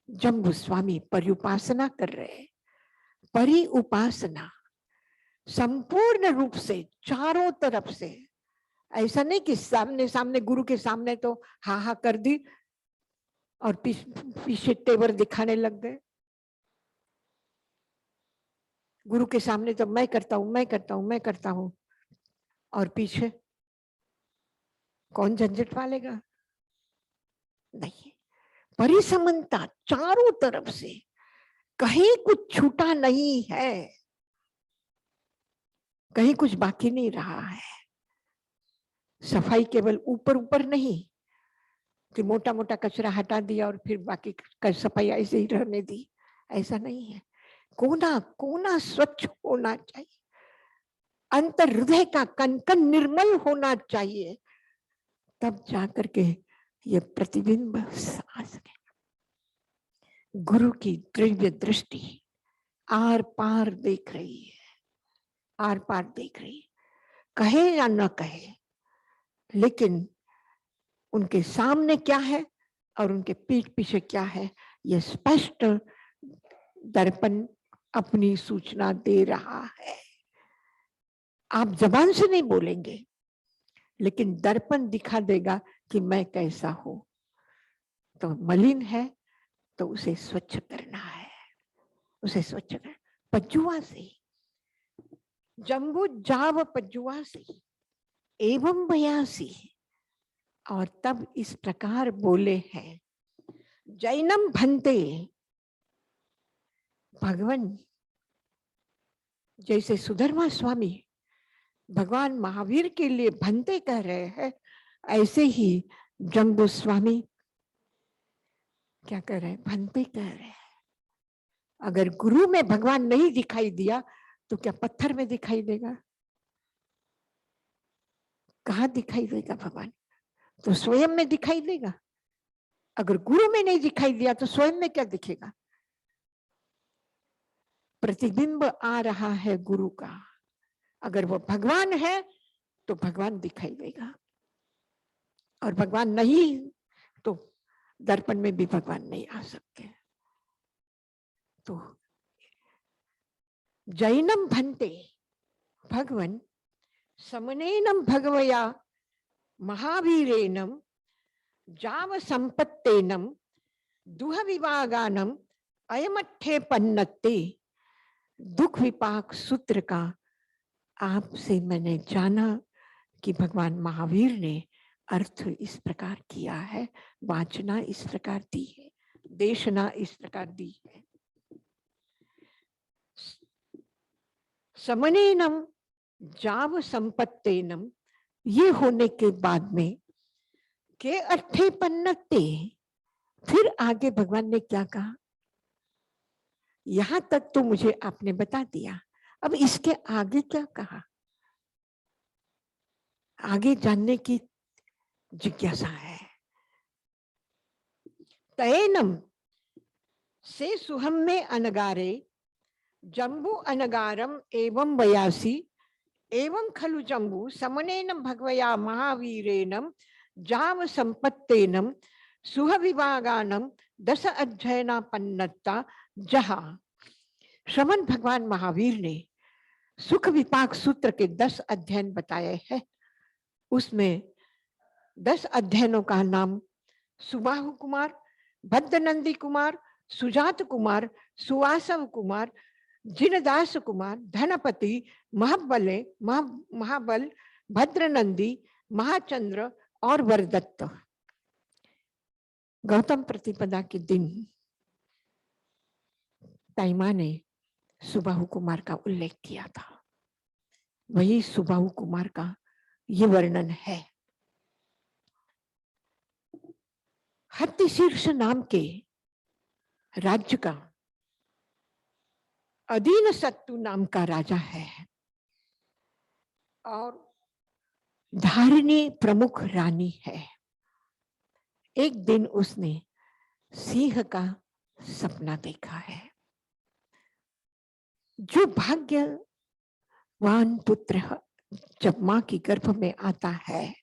जम्बू स्वामी पर्युपासना कर रहे। परि उपासना संपूर्ण रूप से, चारों तरफ से। ऐसा नहीं कि सामने सामने गुरु के सामने तो हा हा कर दी और पीछे तेवर दिखाने लग गए। गुरु के सामने तो मैं करता हूं, मैं करता हूं, मैं करता हूं, और पीछे कौन झंझट वालेगा? नहीं। परिसमनता चारों तरफ से, कहीं कुछ छूटा नहीं है, कहीं कुछ बाकी नहीं रहा है। सफाई केवल ऊपर ऊपर नहीं कि मोटा मोटा कचरा हटा दिया और फिर बाकी सफाई ऐसे ही रहने दी, ऐसा नहीं है। कोना कोना स्वच्छ होना चाहिए, अंतर हृदय का कण कण निर्मल होना चाहिए, तब जाकर के ये प्रतिबिंब आ सके। गुरु की दिव्य दृष्टि आर पार देख रही है, आर पार देख रही है, कहे या न कहे, लेकिन उनके सामने क्या है और उनके पीठ पीछे क्या है, यह स्पष्ट दर्पण अपनी सूचना दे रहा है। आप जबान से नहीं बोलेंगे, लेकिन दर्पण दिखा देगा कि मैं कैसा हूं। तो मलिन है तो उसे स्वच्छ करना है, उसे स्वच्छ करना पज्जुआ से, जम्बू जाव पज्जुआ से एवं बयासी। और तब इस प्रकार बोले हैं, जैनम भंते। भगवान जैसे सुधर्मा स्वामी भगवान महावीर के लिए भंते कह रहे हैं, ऐसे ही जम्बू स्वामी क्या कर रहे हैं, भंते कह रहे हैं। अगर गुरु में भगवान नहीं दिखाई दिया तो क्या पत्थर में दिखाई देगा? कहाँ दिखाई देगा भगवान? तो स्वयं में दिखाई देगा। अगर गुरु में नहीं दिखाई दिया तो स्वयं में क्या दिखेगा? प्रतिबिंब आ रहा है गुरु का। अगर वो भगवान है तो भगवान दिखाई देगा, और भगवान नहीं तो दर्पण में भी भगवान नहीं आ सकते। तो जैनम भंते भगवन समनेनम भगवया महावीरेनम जाव संपत्तेनम दुह विभागानम अयमठे पन्नते। दुख विपाक सूत्र का आपसे मैंने जाना कि भगवान महावीर ने अर्थ इस प्रकार किया है, वाचना इस प्रकार दी है, देशना इस प्रकार दी है। समनेनम जाव संपत्तेनम, ये होने के बाद में के अट्ठे पन्नते, फिर आगे भगवान ने क्या कहा? यहां तक तो मुझे आपने बता दिया, अब इसके आगे क्या कहा? आगे जानने की जिज्ञासा है। तैनम से सुहम में अनगारे जम्बू अनगारम एवं बयासी एवं खलु जम्बू समनेनम भगवया महावीरेनम जाव संपत्तेनम सुह विभागानम 10 अध्ययना पन्नता जहा। श्रमण भगवान महावीर ने सुख विपाक सूत्र के 10 अध्ययन बताए हैं। उसमें 10 अध्ययनों का नाम सुबाहु कुमार, भद्रनंदी कुमार, सुजात कुमार, सुवासव कुमार, जिनदास कुमार, धनपति, महाबल, भद्रनंदी, महाचंद्र और वरदत्त। गौतम प्रतिपदा के दिन ताइमा ने सुबाहु कुमार का उल्लेख किया था। वही सुबाहु कुमार का ये वर्णन है। हत्तीशीर्ष नाम के राज्य का अधीन सत्तु नाम का राजा है, और धारिणी प्रमुख रानी है। एक दिन उसने सिंह का सपना देखा है। जो भाग्यवान पुत्र जब मां की गर्भ में आता है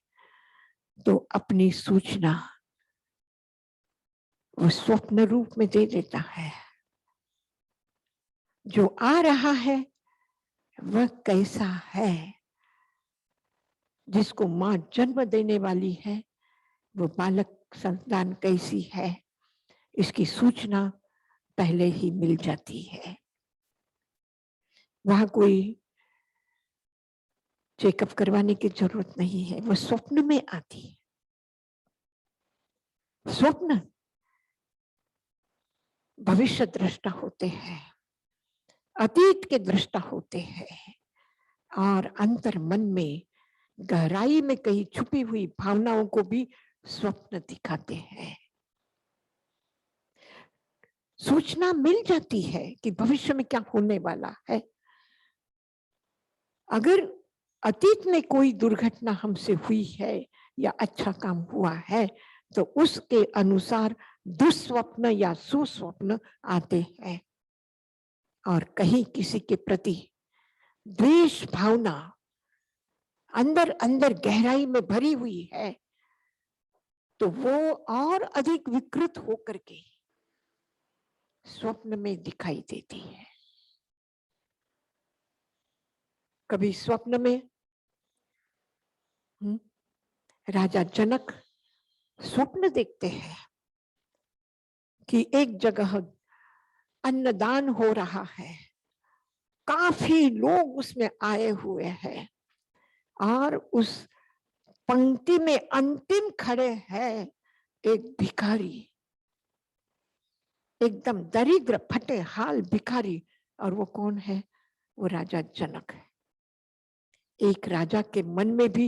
तो अपनी सूचना वो स्वप्न रूप में दे देता है। जो आ रहा है वह कैसा है, जिसको मां जन्म देने वाली है वो बालक संतान कैसी है, इसकी सूचना पहले ही मिल जाती है। वहां कोई चेकअप करवाने की जरूरत नहीं है, वो स्वप्न में आती है। स्वप्न भविष्य दृष्टा होते हैं, अतीत के दृष्टा होते हैं, और अंतर मन में गहराई में कहीं छुपी हुई भावनाओं को भी स्वप्न दिखाते हैं। सूचना मिल जाती है कि भविष्य में क्या होने वाला है। अगर अतीत में कोई दुर्घटना हमसे हुई है या अच्छा काम हुआ है तो उसके अनुसार दुस्वप्न या सुस्वप्न आते हैं। और कहीं किसी के प्रति द्वेष भावना अंदर अंदर गहराई में भरी हुई है तो वो और अधिक विकृत होकर के स्वप्न में दिखाई देती है। कभी स्वप्न में राजा जनक स्वप्न देखते हैं कि एक जगह अन्नदान हो रहा है, काफी लोग उसमें आए हुए हैं और उस पंक्ति में अंतिम खड़े हैं एक भिखारी, एकदम दरिद्र फटे हाल भिखारी। और वो कौन है? वो राजा जनक है। एक राजा के मन में भी,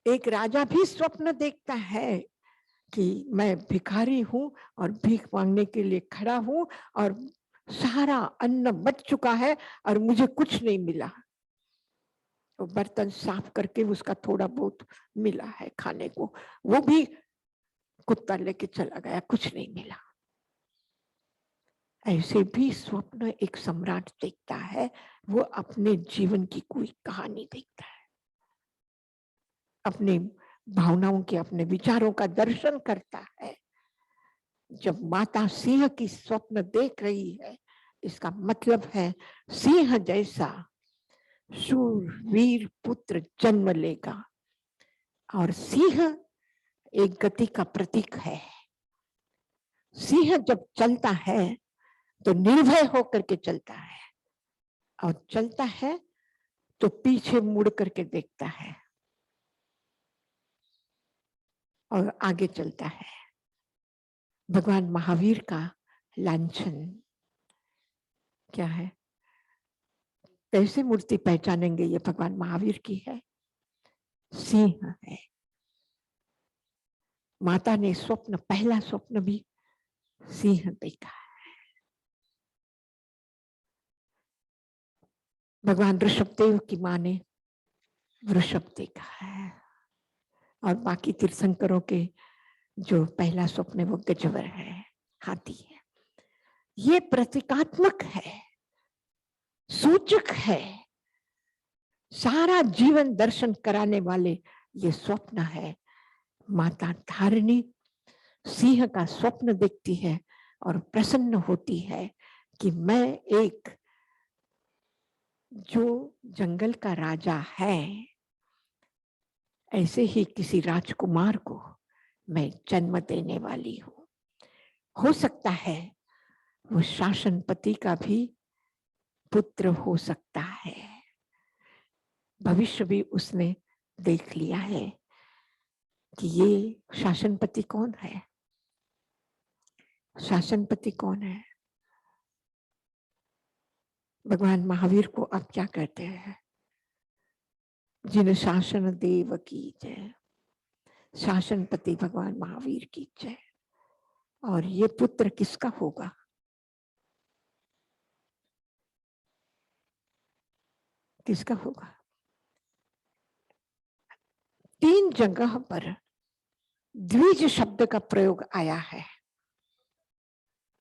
एक राजा भी स्वप्न देखता है कि मैं भिखारी हूं और भीख मांगने के लिए खड़ा हूं और सारा अन्न बच चुका है और मुझे कुछ नहीं मिला। तो बर्तन साफ करके उसका थोड़ा बहुत मिला है खाने को, वो भी कुत्ता लेके चला गया, कुछ नहीं मिला। ऐसे भी स्वप्न एक सम्राट देखता है, वो अपने जीवन की कोई कहानी देखता है, अपने भावनाओं के, अपने विचारों का दर्शन करता है। जब माता सिंह की स्वप्न देख रही है, इसका मतलब है सिंह जैसा शूरवीर पुत्र जन्म लेगा। और सिंह एक गति का प्रतीक है। सिंह जब चलता है तो निर्भय होकर के चलता है, और चलता है तो पीछे मुड़ करके देखता है और आगे चलता है। भगवान महावीर का लांछन क्या है? कैसे मूर्ति पहचानेंगे ये भगवान महावीर की है? सिंह है। माता ने स्वप्न, पहला स्वप्न भी सिंह देखा है। भगवान ऋषभदेव की माँ ने वृषभ देखा है, और बाकी तीर्थंकरों के जो पहला स्वप्न है वो गजवर है, हाथी है। ये प्रतीकात्मक है, सूचक है, सारा जीवन दर्शन कराने वाले ये स्वप्न है। माता धारिणी सिंह का स्वप्न देखती है और प्रसन्न होती है कि मैं एक जो जंगल का राजा है, ऐसे ही किसी राजकुमार को मैं जन्म देने वाली हूं। हो सकता है वो शासनपति का भी पुत्र हो सकता है। भविष्य भी उसने देख लिया है कि ये शासनपति कौन है। शासनपति कौन है? भगवान महावीर को आप क्या कहते हैं? जिन शासन देव की जय। शासनपति भगवान महावीर की जय। और ये पुत्र किसका होगा? किसका होगा? 3 जगह पर द्विज शब्द का प्रयोग आया है।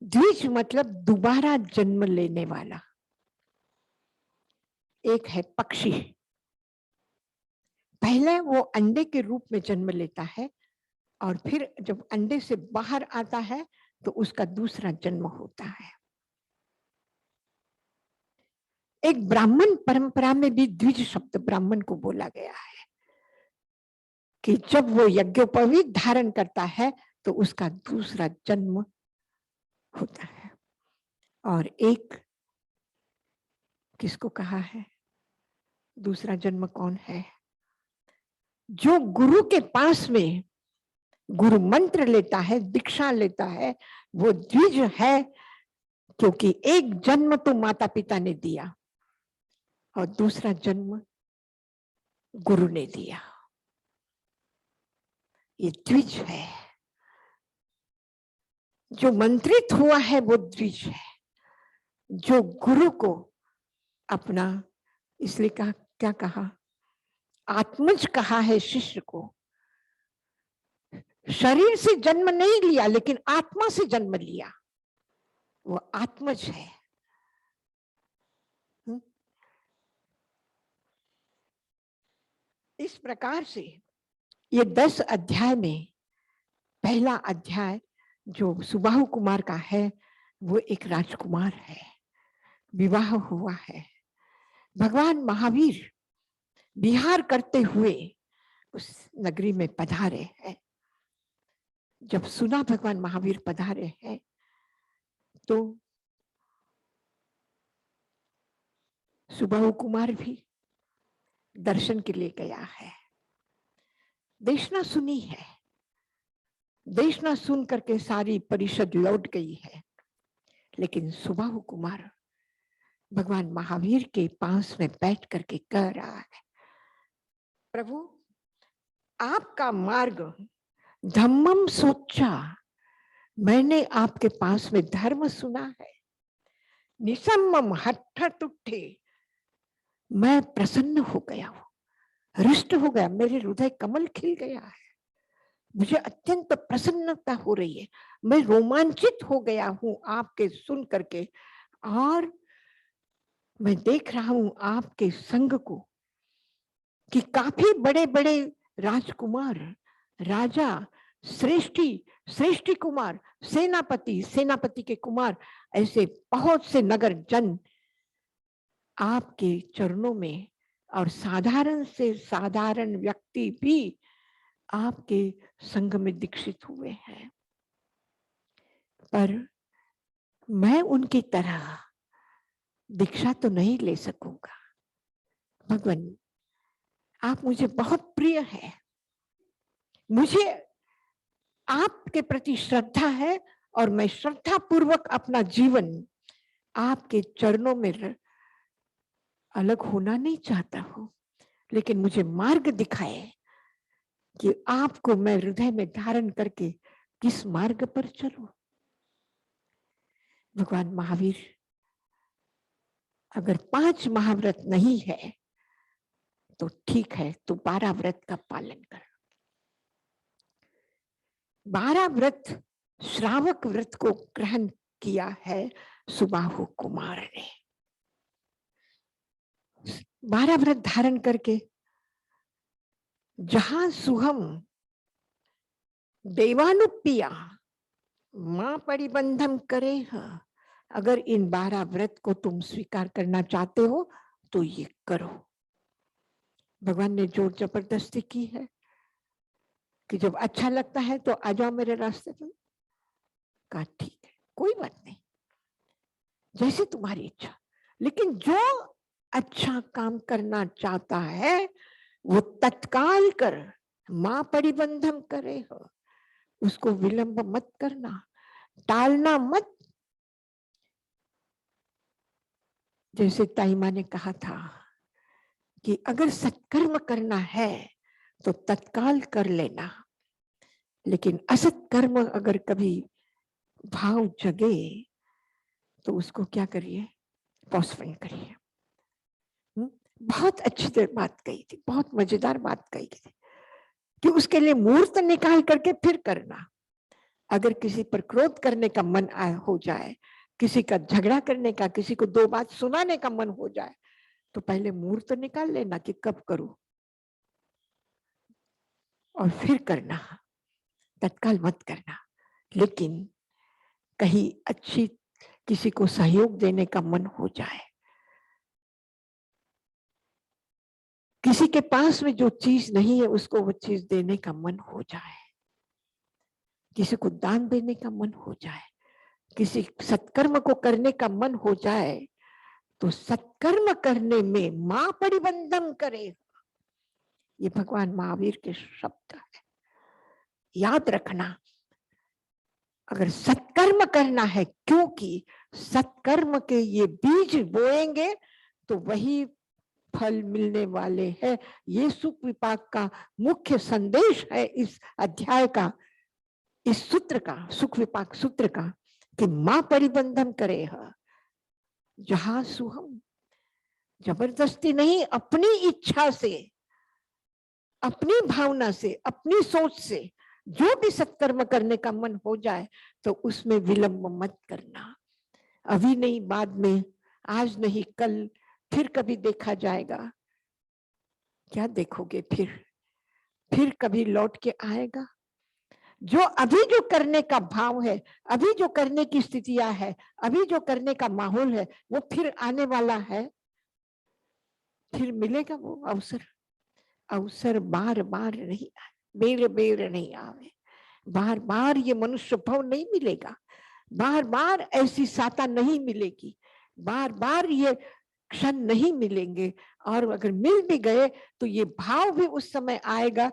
द्विज मतलब दोबारा जन्म लेने वाला। एक है पक्षी, पहले वो अंडे के रूप में जन्म लेता है और फिर जब अंडे से बाहर आता है तो उसका दूसरा जन्म होता है। एक ब्राह्मण परंपरा में भी द्विज शब्द ब्राह्मण को बोला गया है कि जब वो यज्ञोपवीत धारण करता है तो उसका दूसरा जन्म होता है। और एक किसको कहा है? दूसरा जन्म कौन है? जो गुरु के पास में गुरु मंत्र लेता है, दीक्षा लेता है, वो द्विज है, क्योंकि एक जन्म तो माता पिता ने दिया और दूसरा जन्म गुरु ने दिया। ये द्विज है। जो मंत्रित हुआ है वो द्विज है। जो गुरु को अपना, इसलिए कहा, क्या कहा? आत्मज कहा है शिष्य को। शरीर से जन्म नहीं लिया लेकिन आत्मा से जन्म लिया, वो आत्मज है। इस प्रकार से ये 10 अध्याय में पहला अध्याय जो सुबाहु कुमार का है, वो एक राजकुमार है, विवाह हुआ है। भगवान महावीर विहार करते हुए उस नगरी में पधारे हैं। जब सुना भगवान महावीर पधारे हैं तो सुबाहु कुमार भी दर्शन के लिए गया है। देशना सुनी है, देशना सुन करके सारी परिषद लौट गई है, लेकिन सुबाहु कुमार भगवान महावीर के पास में बैठ करके कह रहा है, प्रभु आपका मार्ग धम्मम सोचा, मैंने आपके पास में धर्म सुना है, निसम्मम हट्ठ उठे, मैं प्रसन्न हो गया हूं, हृष्ट हो गया, मेरे हृदय कमल खिल गया है, मुझे अत्यंत प्रसन्नता हो रही है, मैं रोमांचित हो गया हूं आपके सुन करके, और मैं देख रहा हूं आपके संग को कि काफी बड़े बड़े राजकुमार, राजा, श्रेष्ठी कुमार, सेनापति, सेनापति के कुमार, ऐसे बहुत से नगर जन आपके चरणों में, और साधारण से साधारण व्यक्ति भी आपके संग में दीक्षित हुए हैं, पर मैं उनकी तरह दीक्षा तो नहीं ले सकूंगा। भगवान आप मुझे बहुत प्रिय है, मुझे आपके प्रति श्रद्धा है, और मैं श्रद्धा पूर्वक अपना जीवन आपके चरणों में अलग होना नहीं चाहता हूं, लेकिन मुझे मार्ग दिखाए कि आपको मैं हृदय में धारण करके किस मार्ग पर चलूं। भगवान महावीर अगर 5 महाव्रत नहीं है तो ठीक है, तो 12 व्रत का पालन कर। 12 व्रत श्रावक व्रत को ग्रहण किया है सुबाहु कुमार ने। 12 व्रत धारण करके जहां सुहम देवानुपिया मां परिबंधम करे है, अगर इन 12 व्रत को तुम स्वीकार करना चाहते हो तो ये करो। भगवान ने जोर जबरदस्ती की है कि जब अच्छा लगता है तो आ जाओ मेरे रास्ते पर। कहा ठीक है, कोई बात नहीं, जैसे तुम्हारी इच्छा, लेकिन जो अच्छा काम करना चाहता है वो तत्काल कर, मां परिबंधम करे हो, उसको विलंब मत करना, टालना मत। जैसे ताई मां ने कहा था कि अगर सत्कर्म करना है तो तत्काल कर लेना, लेकिन असत कर्म अगर कभी भाव जगे तो उसको क्या करिए, पोस्टपोन करिए। बहुत अच्छी बात कही थी, बहुत मजेदार बात कही थी कि उसके लिए मुहूर्त निकाल करके फिर करना। अगर किसी पर क्रोध करने का मन हो जाए, किसी का झगड़ा करने का, किसी को 2 बात सुनाने का मन हो जाए, तो पहले मुहूर्त निकाल लेना कि कब करूं, और फिर करना, तत्काल मत करना। लेकिन कहीं अच्छी किसी को सहयोग देने का मन हो जाए, किसी के पास में जो चीज नहीं है उसको वो चीज देने का मन हो जाए, किसी को दान देने का मन हो जाए, किसी सत्कर्म को करने का मन हो जाए, तो सत्कर्म करने में मां परिबंधन करे। ये भगवान महावीर के शब्द है, याद रखना। अगर सत्कर्म करना है, क्योंकि सत्कर्म के ये बीज बोएंगे तो वही फल मिलने वाले हैं। ये सुख विपाक का मुख्य संदेश है इस अध्याय का, इस सूत्र का, सुख विपाक सूत्र का, कि मां परिबंधन करे है। जहां सुहम, जबरदस्ती नहीं, अपनी इच्छा से, अपनी भावना से, अपनी सोच से जो भी सत्कर्म करने का मन हो जाए तो उसमें विलंब मत करना। अभी नहीं, बाद में, आज नहीं कल, फिर कभी देखा जाएगा। क्या देखोगे फिर कभी लौट के आएगा? जो अभी जो करने का भाव है, अभी जो करने की स्थितियां है, अभी जो करने का माहौल है, वो फिर आने वाला है, फिर मिलेगा वो अवसर। अवसर बार बार नहीं आए, बेर बेर नहीं आवे। बार बार ये मनुष्य भाव नहीं मिलेगा, बार बार ऐसी साता नहीं मिलेगी, बार बार ये क्षण नहीं मिलेंगे। और अगर मिल भी गए तो ये भाव भी उस समय आएगा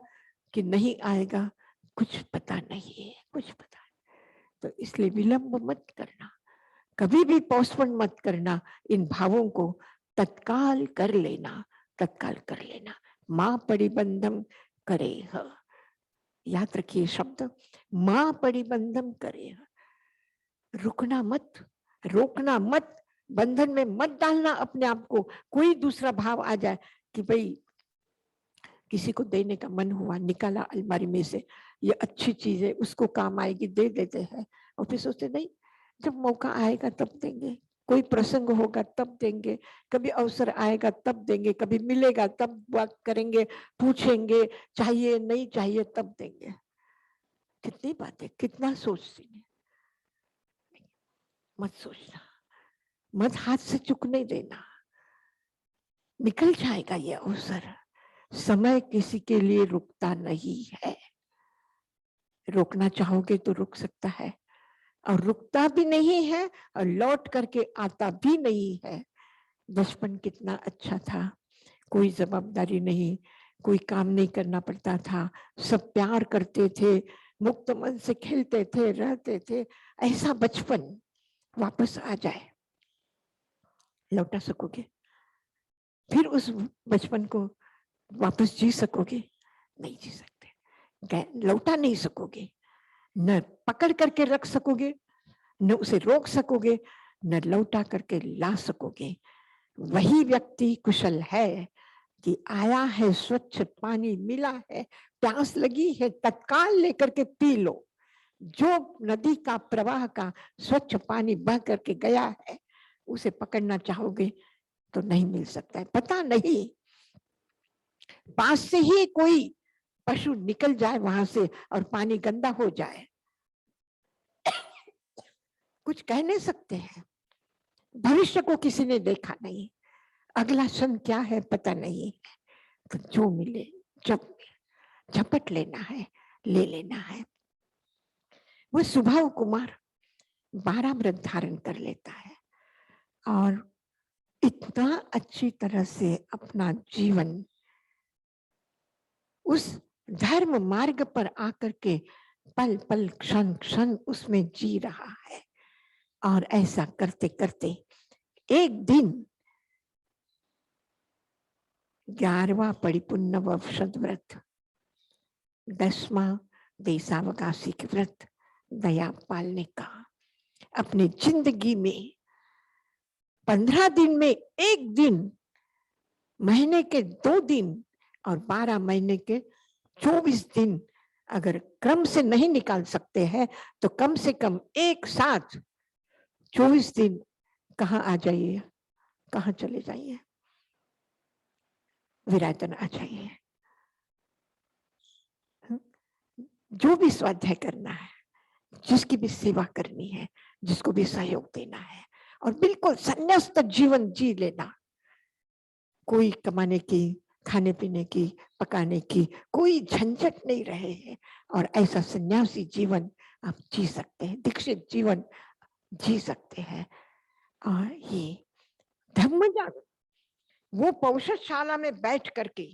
कि नहीं आएगा, कुछ पता नहीं है, कुछ पता नहीं। तो इसलिए विलंब मत करना, कभी भी पोस्टपोन मत करना, इन भावों को तत्काल कर लेना, तत्काल कर लेना। माँ परिबंधम करे, याद रखिए शब्द, माँ परिबंधम करे। रुकना मत, रोकना मत, बंधन में मत डालना अपने आप को। कोई दूसरा भाव आ जाए कि भाई किसी को देने का मन हुआ, निकाला अलमारी में से, ये अच्छी चीज है, उसको काम आएगी, दे देते हैं, और फिर सोचते नहीं जब मौका आएगा तब देंगे, कोई प्रसंग होगा तब देंगे, कभी अवसर आएगा तब देंगे, कभी मिलेगा तब बात करेंगे, पूछेंगे चाहिए नहीं चाहिए तब देंगे। कितनी बातें, कितना सोचती है। मत सोचना, मत हाथ से चुकने देना, निकल जाएगा ये अवसर। समय किसी के लिए रुकता नहीं है, रोकना चाहोगे तो रुक सकता है, और रुकता भी नहीं है और लौट करके आता भी नहीं है। बचपन कितना अच्छा था, कोई जवाबदारी नहीं, कोई काम नहीं करना पड़ता था, सब प्यार करते थे, मुक्त मन से खेलते थे, रहते थे। ऐसा बचपन वापस आ जाए, लौटा सकोगे? फिर उस बचपन को वापस जी सकोगे? नहीं जी सकते, लौटा नहीं सकोगे। न पकड़ करके रख सकोगे, न उसे रोक सकोगे, न लौटा करके ला सकोगे। वही व्यक्ति कुशल है कि आया है, स्वच्छ पानी मिला है, प्यास लगी है, तत्काल लेकर के पी लो। जो नदी का प्रवाह का स्वच्छ पानी बह करके गया है, उसे पकड़ना चाहोगे तो नहीं मिल सकता है। पता नहीं पास से ही कोई पशु निकल जाए वहां से और पानी गंदा हो जाए, कुछ कह नहीं सकते हैं। भविष्य को किसी ने देखा नहीं, अगला क्षण क्या है पता नहीं। तो जो मिले जब झपट लेना है, ले लेना है। वो सुभाव कुमार 12 व्रत धारण कर लेता है और इतना अच्छी तरह से अपना जीवन उस धर्म मार्ग पर आकर के पल पल क्षण क्षण उसमें जी रहा है। और ऐसा करते करते एक दिन 11वां परिपूर्ण वषद व्रत, 10वां देशावकाशी के व्रत दया पालने का, अपनी जिंदगी में 15 दिन में एक दिन, महीने के 2 दिन और 12 महीने के 24 दिन अगर क्रम से नहीं निकाल सकते हैं तो कम से कम एक साथ 24 दिन कहाँ आ जाइए, कहाँ चले जाइए, विराजन आ जाइए। जो भी स्वाध्याय करना है, जिसकी भी सेवा करनी है, जिसको भी सहयोग देना है, और बिल्कुल संन्यास्त जीवन जी लेना। कोई कमाने की, खाने पीने की, पकाने की कोई झंझट नहीं रहे हैं, और ऐसा सन्यासी जीवन आप जी सकते हैं, दीक्षित जीवन जी सकते हैं। और ये धम्मजागरण, वो पौषशाला में बैठ करके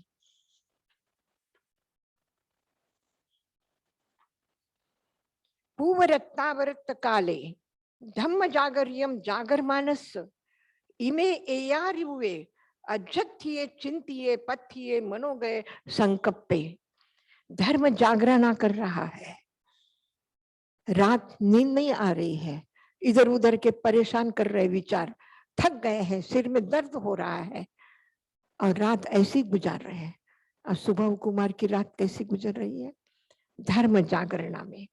पूवरत्तावरत काले धम्म जागर्यम जागरमानस इमे एयारिवे अजत्थिये चिंतिये पथिये मनो गए संकप्पे। धर्म जागरण कर रहा है, रात नींद नहीं आ रही है, इधर उधर के परेशान कर रहे विचार, थक गए हैं, सिर में दर्द हो रहा है, और रात ऐसी गुजार रहे हैं। और सुबह कुमार की रात कैसी गुजर रही है? धर्म जागरणा में।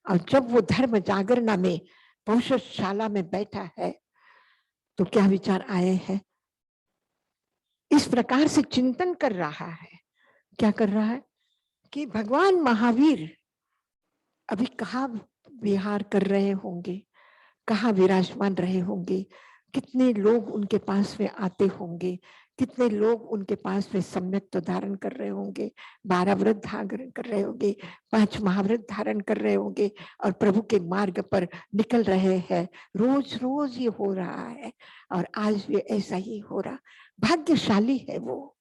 और जब वो धर्म जागरणा में पौषशाला में बैठा है तो क्या विचार आए हैं? इस प्रकार से चिंतन कर रहा है। क्या कर रहा है कि भगवान महावीर अभी कहाँ विहार कर रहे होंगे, कहाँ विराजमान रहे होंगे, कितने लोग उनके पास में आते होंगे, कितने लोग उनके पास में सम्यक तो धारण कर रहे होंगे, 12 व्रत धारण कर रहे होंगे, 5 महाव्रत धारण कर रहे होंगे और प्रभु के मार्ग पर निकल रहे हैं। रोज रोज ये हो रहा है और आज भी ऐसा ही हो रहा। भाग्यशाली है वो,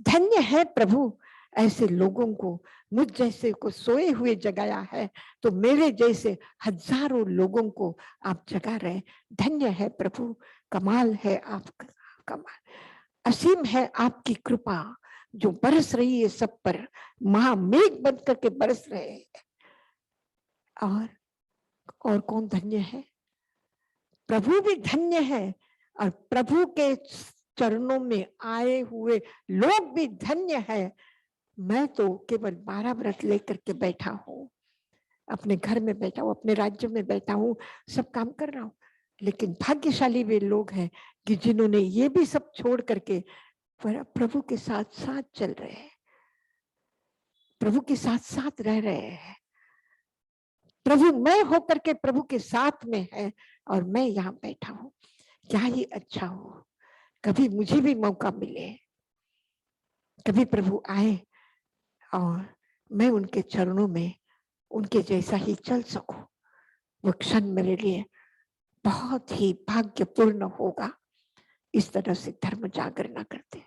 धन्य है प्रभु ऐसे लोगों को, मुझ जैसे को सोए हुए जगाया है तो मेरे जैसे हजारों लोगों को आप जगा रहे। धन्य है प्रभु, कमाल है आपका, कमाल असीम है आपकी कृपा जो बरस रही है सब पर, महामेघ बन करके बरस रहे हैं। और कौन धन्य है? प्रभु भी धन्य है और प्रभु के चरणों में आए हुए लोग भी धन्य है। मैं तो केवल 12 व्रत लेकर के बैठा हूँ, अपने घर में बैठा हूँ, अपने राज्य में बैठा हूँ, सब काम कर रहा हूँ, लेकिन भाग्यशाली वे लोग हैं कि जिन्होंने ये भी सब छोड़ करके प्रभु के साथ साथ चल रहे हैं, प्रभु के साथ साथ रह रहे हैं। प्रभु मैं होकर के प्रभु के साथ में है और मैं यहाँ बैठा हूँ। क्या ही अच्छा हो, कभी मुझे भी मौका मिले, कभी प्रभु आए और मैं उनके चरणों में उनके जैसा ही चल सकूं। वो क्षण मेरे लिए बहुत ही भाग्यपूर्ण होगा। इस तरह से धर्म जागरण करते।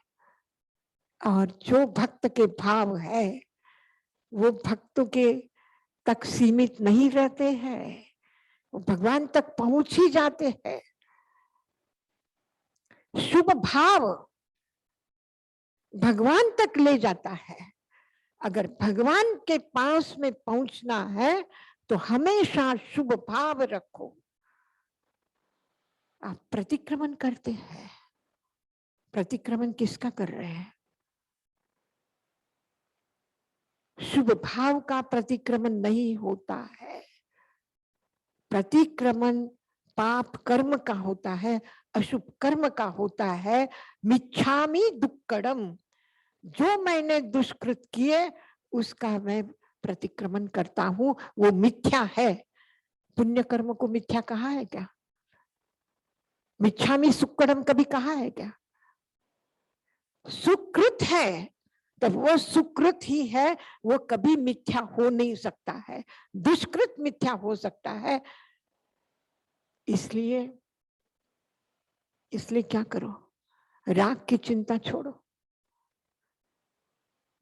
और जो भक्त के भाव है वो भक्तों के तक सीमित नहीं रहते हैं, वो भगवान तक पहुंच ही जाते हैं। शुभ भाव भगवान तक ले जाता है। अगर भगवान के पास में पहुंचना है तो हमेशा शुभ भाव रखो। आप प्रतिक्रमण करते हैं, प्रतिक्रमण किसका कर रहे हैं? शुभ भाव का प्रतिक्रमण नहीं होता है। प्रतिक्रमण पाप कर्म का होता है, अशुभ कर्म का होता है। मिच्छामि दुक्कडम, जो मैंने दुष्कृत किए उसका मैं प्रतिक्रमण करता हूं, वो मिथ्या है। पुण्य कर्म को मिथ्या कहा है क्या? मिच्छामि सुक्कडम कभी कहा है क्या? सुकृत है तब वो सुकृत ही है, वो कभी मिथ्या हो नहीं सकता है। दुष्कृत मिथ्या हो सकता है। इसलिए क्या करो? राग की चिंता छोड़ो,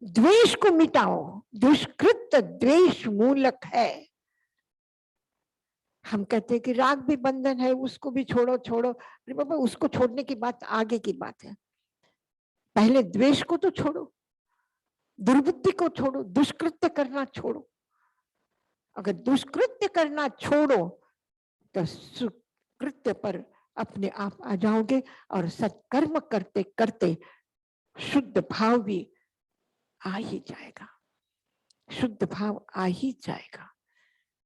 द्वेष को मिटाओ। दुष्कृत द्वेष मूलक है। हम कहते हैं कि राग भी बंधन है, उसको भी छोड़ो छोड़ो। अरे बाबा, उसको छोड़ने की बात आगे की बात है, पहले द्वेष को तो छोड़ो, दुर्बुद्धि को छोड़ो, दुष्कृत्य करना छोड़ो। अगर दुष्कृत्य करना छोड़ो तो सुकृत्य पर अपने आप आ जाओगे और सत्कर्म करते करते शुद्ध भाव भी आ ही जाएगा। शुद्ध भाव आ ही जाएगा,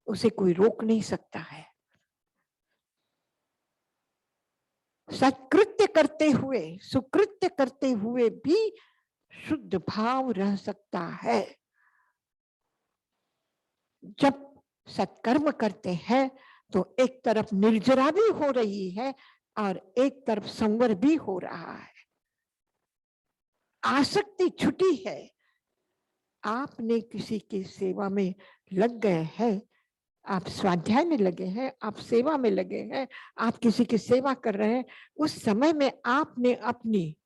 उसे कोई रोक नहीं सकता है। सत्कृत्य करते हुए, सुकृत्य करते हुए भी शुद्ध भाव रह सकता है। जब सत्कर्म करते हैं तो एक तरफ निर्जरा भी हो रही है और एक तरफ संवर भी हो रहा है। आसक्ति छुटी है। आपने किसी की सेवा में लग गए हैं, आप स्वाध्याय में लगे हैं, आप सेवा में लगे हैं, आप किसी की सेवा कर रहे हैं, उस समय में आपने अपनी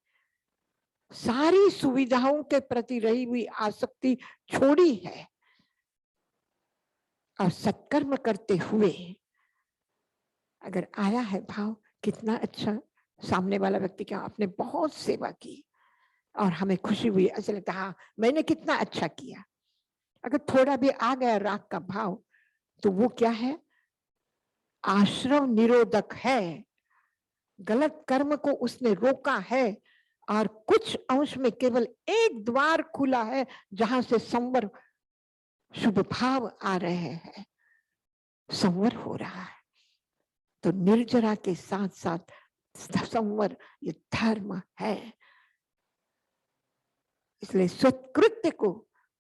सारी सुविधाओं के प्रति रही हुई आसक्ति छोड़ी है और सत्कर्म करते हुए अगर आया है भाव, कितना अच्छा सामने वाला व्यक्ति, क्या आपने बहुत सेवा की और हमें खुशी हुई, ऐसा लगता हाँ मैंने कितना अच्छा किया। अगर थोड़ा भी आ गया राग का भाव तो वो क्या है? आश्रव निरोधक है। गलत कर्म को उसने रोका है और कुछ अंश में केवल एक द्वार खुला है जहां से संवर, शुभ भाव आ रहे हैं, संवर हो रहा है। तो निर्जरा के साथ साथ संवर ये धर्म है। इसलिए सत्कृत्य को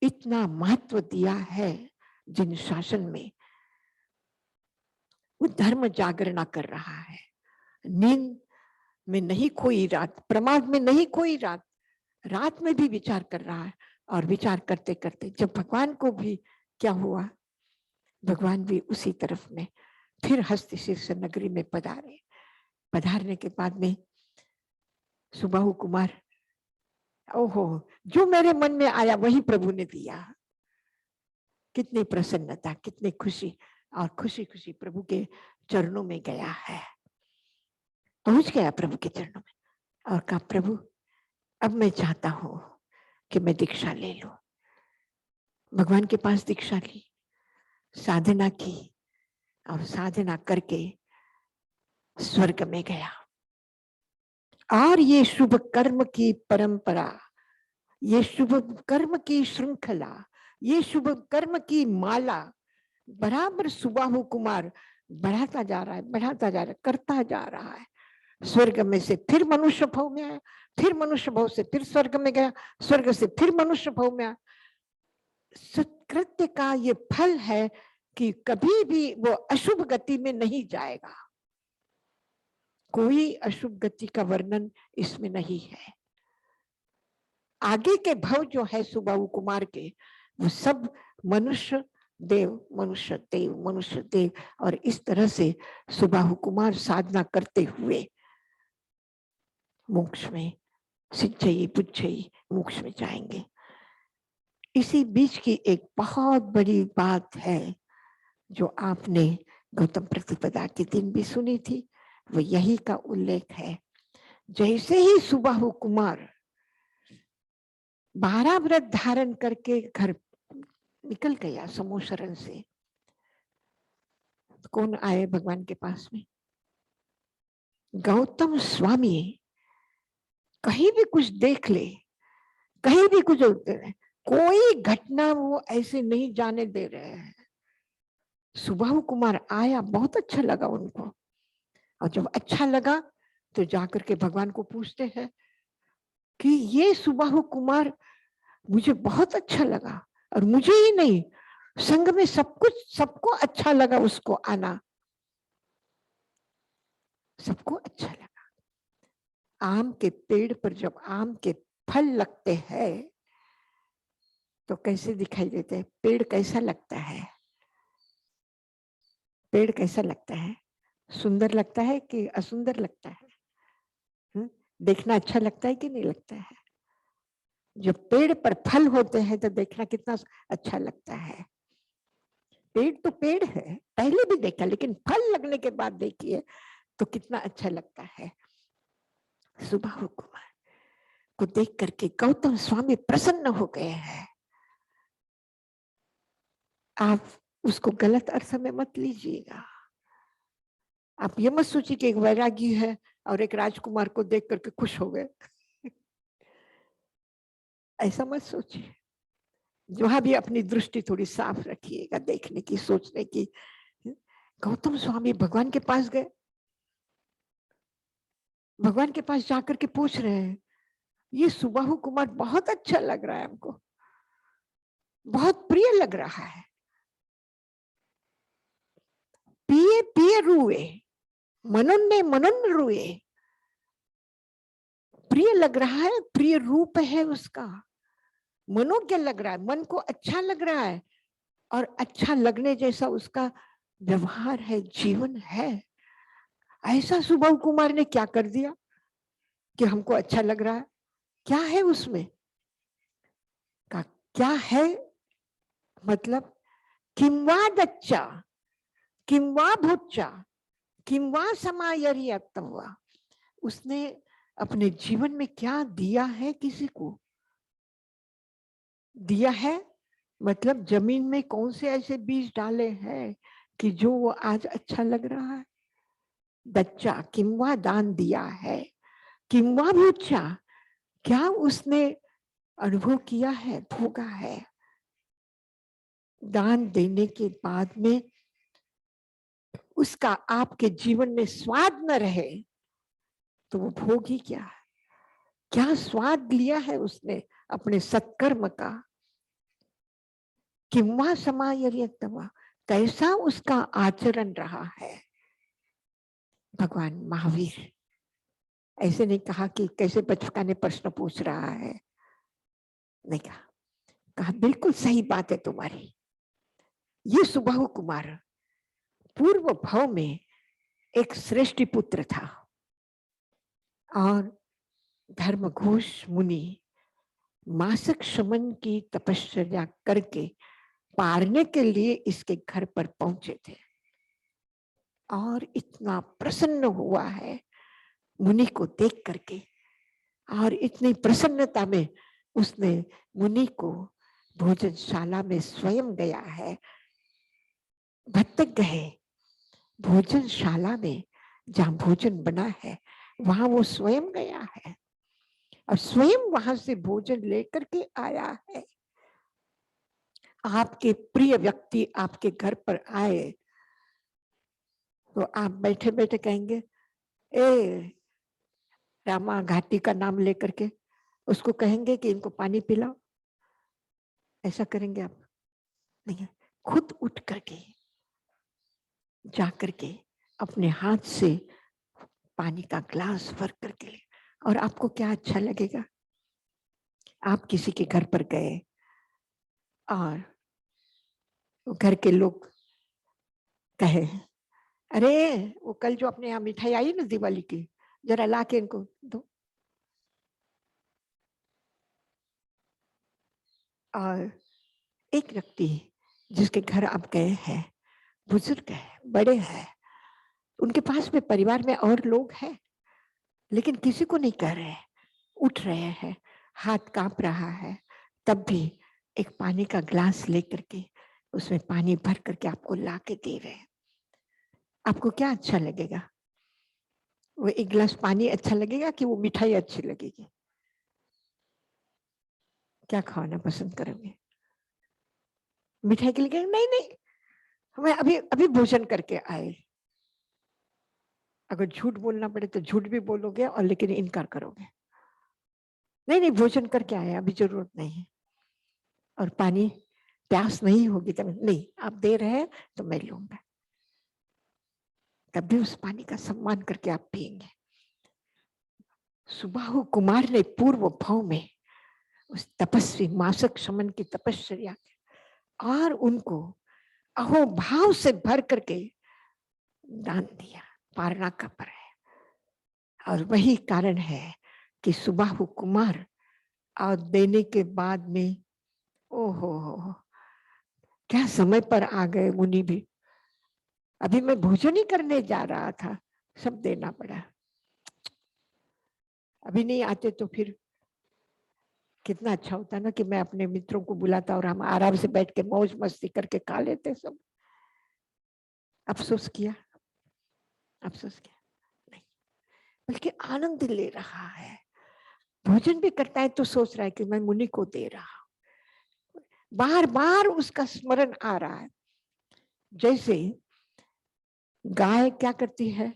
इतना महत्व दिया है जिन शासन में, वो धर्म जागरण कर रहा है। नींद में नहीं खोई रात, प्रमाद में नहीं खोई रात, रात में भी विचार कर रहा है। और विचार करते करते जब भगवान को भी क्या हुआ, भगवान भी उसी तरफ में फिर हस्तशीर्ष नगरी में पधारे। पधारने के बाद में सुबाहु कुमार, ओहो, जो मेरे मन में आया वही प्रभु ने दिया। कितनी प्रसन्नता, कितनी खुशी, और खुशी खुशी प्रभु के चरणों में गया है, पहुंच गया प्रभु के चरणों में और कहा, प्रभु अब मैं चाहता हूं कि मैं दीक्षा ले लूं। भगवान के पास दीक्षा ली, साधना की और साधना करके स्वर्ग में गया। और ये शुभ कर्म की परंपरा, ये शुभ कर्म की श्रृंखला, ये शुभ कर्म की माला बराबर सुबाहु कुमार बढ़ाता जा रहा है, बढ़ाता जा रहा है, करता जा रहा है। स्वर्ग में से फिर मनुष्य भाव में आया, फिर मनुष्य भाव से फिर स्वर्ग में गया, स्वर्ग से फिर मनुष्य भाव में आया। सत्कृत्य का ये फल है कि कभी भी वो अशुभ गति में नहीं जाएगा। कोई अशुभ गति का वर्णन इसमें नहीं है। आगे के भव जो है सुबाहु कुमार के, वो सब मनुष्य देव, मनुष्य देव, मनुष्य देव, और इस तरह से सुबाहु कुमार साधना करते हुए मोक्ष में, सिद्धयी बुद्धयी मोक्ष में जाएंगे। इसी बीच की एक बहुत बड़ी बात है जो आपने गौतम प्रतिपदा के दिन भी सुनी थी, वो यही का उल्लेख है। जैसे ही सुबाहु कुमार 12 व्रत धारण करके घर निकल गया समोशरण से, कौन आए भगवान के पास में? गौतम स्वामी। कहीं भी कुछ देख ले, कहीं भी कुछ, कोई घटना वो ऐसे नहीं जाने दे रहे हैं। सुबाहु कुमार आया, बहुत अच्छा लगा उनको, और जब अच्छा लगा तो जाकर के भगवान को पूछते हैं कि ये सुबाहु कुमार मुझे बहुत अच्छा लगा, और मुझे ही नहीं, संघ में सब कुछ, सबको अच्छा लगा उसको आना, सबको अच्छा लगा। आम के पेड़ पर जब आम के फल लगते हैं तो कैसे दिखाई देते हैं? पेड़ कैसा लगता है? पेड़ कैसा लगता है? सुंदर लगता है कि असुंदर लगता है? देखना अच्छा लगता है कि नहीं लगता है? जब पेड़ पर फल होते हैं तो देखना कितना अच्छा लगता है। पेड़ तो पेड़ है, पहले भी देखा, लेकिन फल लगने के बाद देखिए तो कितना अच्छा लगता है। सुबाहु कुमार को देख करके गौतम स्वामी प्रसन्न हो गए हैं। आप उसको गलत अर्थ में मत लीजिएगा। आप ये मत सोचिए कि एक वैरागी है और एक राजकुमार को देख करके खुश हो गए। ऐसा मत सोचिए। जहां भी अपनी दृष्टि थोड़ी साफ रखिएगा, देखने की, सोचने की। गौतम स्वामी भगवान के पास गए, भगवान के पास जाकर के पूछ रहे हैं, ये सुबाहु कुमार बहुत अच्छा लग रहा है हमको, बहुत प्रिय लग रहा है। पिए पिए रुए, मनन में मनन रुए। प्रिय लग रहा है, प्रिय रूप है उसका, मनोज्ञ लग रहा है, मन को अच्छा लग रहा है, और अच्छा लगने जैसा उसका व्यवहार है, जीवन है। ऐसा सुबाहु कुमार ने क्या कर दिया कि हमको अच्छा लग रहा है? क्या है उसमें का, क्या है मतलब? किंवा दच्चा, किंवा भुच्चा, किंवा समायरियत्तवा। उसने अपने जीवन में क्या दिया है? किसी को दिया है मतलब जमीन में कौन से ऐसे बीज डाले हैं कि जो वो आज अच्छा लग रहा है? दच्चा, किंवा दान दिया है, किंवा भुच्चा, क्या उसने अनुभव किया है, भोगा है? दान देने के बाद में उसका आपके जीवन में स्वाद न रहे तो वो भोग ही क्या है? क्या स्वाद लिया है उसने अपने सत्कर्म का? किंवा समायरियत्तवा, कैसा उसका आचरण रहा है? भगवान महावीर ऐसे नहीं कहा कि कैसे बचकाने प्रश्न पूछ रहा है, नहीं कहा, कहा बिल्कुल सही बात है तुम्हारी। ये सुबाहु कुमार पूर्व भाव में एक श्रेष्ठ पुत्र था और धर्मघोष मुनि मासिक शमन की तपस्या करके पारने के लिए इसके घर पर पहुंचे थे और इतना प्रसन्न हुआ है मुनि को देख करके, और इतनी प्रसन्नता में उसने मुनि को भोजनशाला में स्वयं गया है। भटक गए भोजनशाला में, जहां भोजन बना है वहां वो स्वयं गया है और स्वयं वहां से भोजन लेकर के आया है। आपके प्रिय व्यक्ति आपके घर पर आए तो आप बैठे बैठे कहेंगे ए रामा घाटी का नाम लेकर के उसको कहेंगे कि इनको पानी पिलाओ, ऐसा करेंगे आप? नहीं, खुद उठ करके जा करके अपने हाथ से पानी का ग्लास भर करके ले। और आपको क्या अच्छा लगेगा? आप किसी के घर पर गए और घर के लोग कहे अरे वो कल जो अपने यहाँ मिठाई आई ना दिवाली की, जरा ला के इनको दो। और एक व्यक्ति जिसके घर आप गए हैं, बुजुर्ग है, बड़े हैं, उनके पास में परिवार में और लोग हैं लेकिन किसी को नहीं कह रहे, उठ रहे हैं, हाथ कांप रहा है, तब भी एक पानी का ग्लास लेकर के उसमें पानी भर करके आपको ला के दे रहे हैं। आपको क्या अच्छा लगेगा? वो एक गिलास पानी अच्छा लगेगा कि वो मिठाई अच्छी लगेगी? क्या खाना पसंद करोगे? मिठाई के लिए नहीं नहीं, हमें अभी अभी भोजन करके आए। अगर झूठ बोलना पड़े तो झूठ भी बोलोगे और लेकिन इनकार करोगे, नहीं नहीं भोजन करके आए, अभी जरूरत नहीं है। और पानी प्यास नहीं होगी तो नहीं, आप दे रहे हैं तो मैं लूंगा। तब भी उस पानी का सम्मान करके आप पिएंगे। सुबाहु कुमार ने पूर्व भाव में उस तपस्वी मासक शमन की तपस्या और उनको अहोभाव से भर करके दान दिया, पारना का पर है। और वही कारण है कि सुबाहु कुमार और देने के बाद में ओहो क्या समय पर आ गए मुनि भी। अभी मैं भोजन ही करने जा रहा था, सब देना पड़ा। अभी नहीं आते तो फिर कितना अच्छा होता ना कि मैं अपने मित्रों को बुलाता और हम आराम से बैठ के मौज मस्ती करके खा लेते सब। अफसोस किया, अफसोस किया नहीं, बल्कि आनंद ले रहा है। भोजन भी करता है तो सोच रहा है कि मैं मुनि को दे रहा हूं, बार बार उसका स्मरण आ रहा है। जैसे गाय क्या करती है,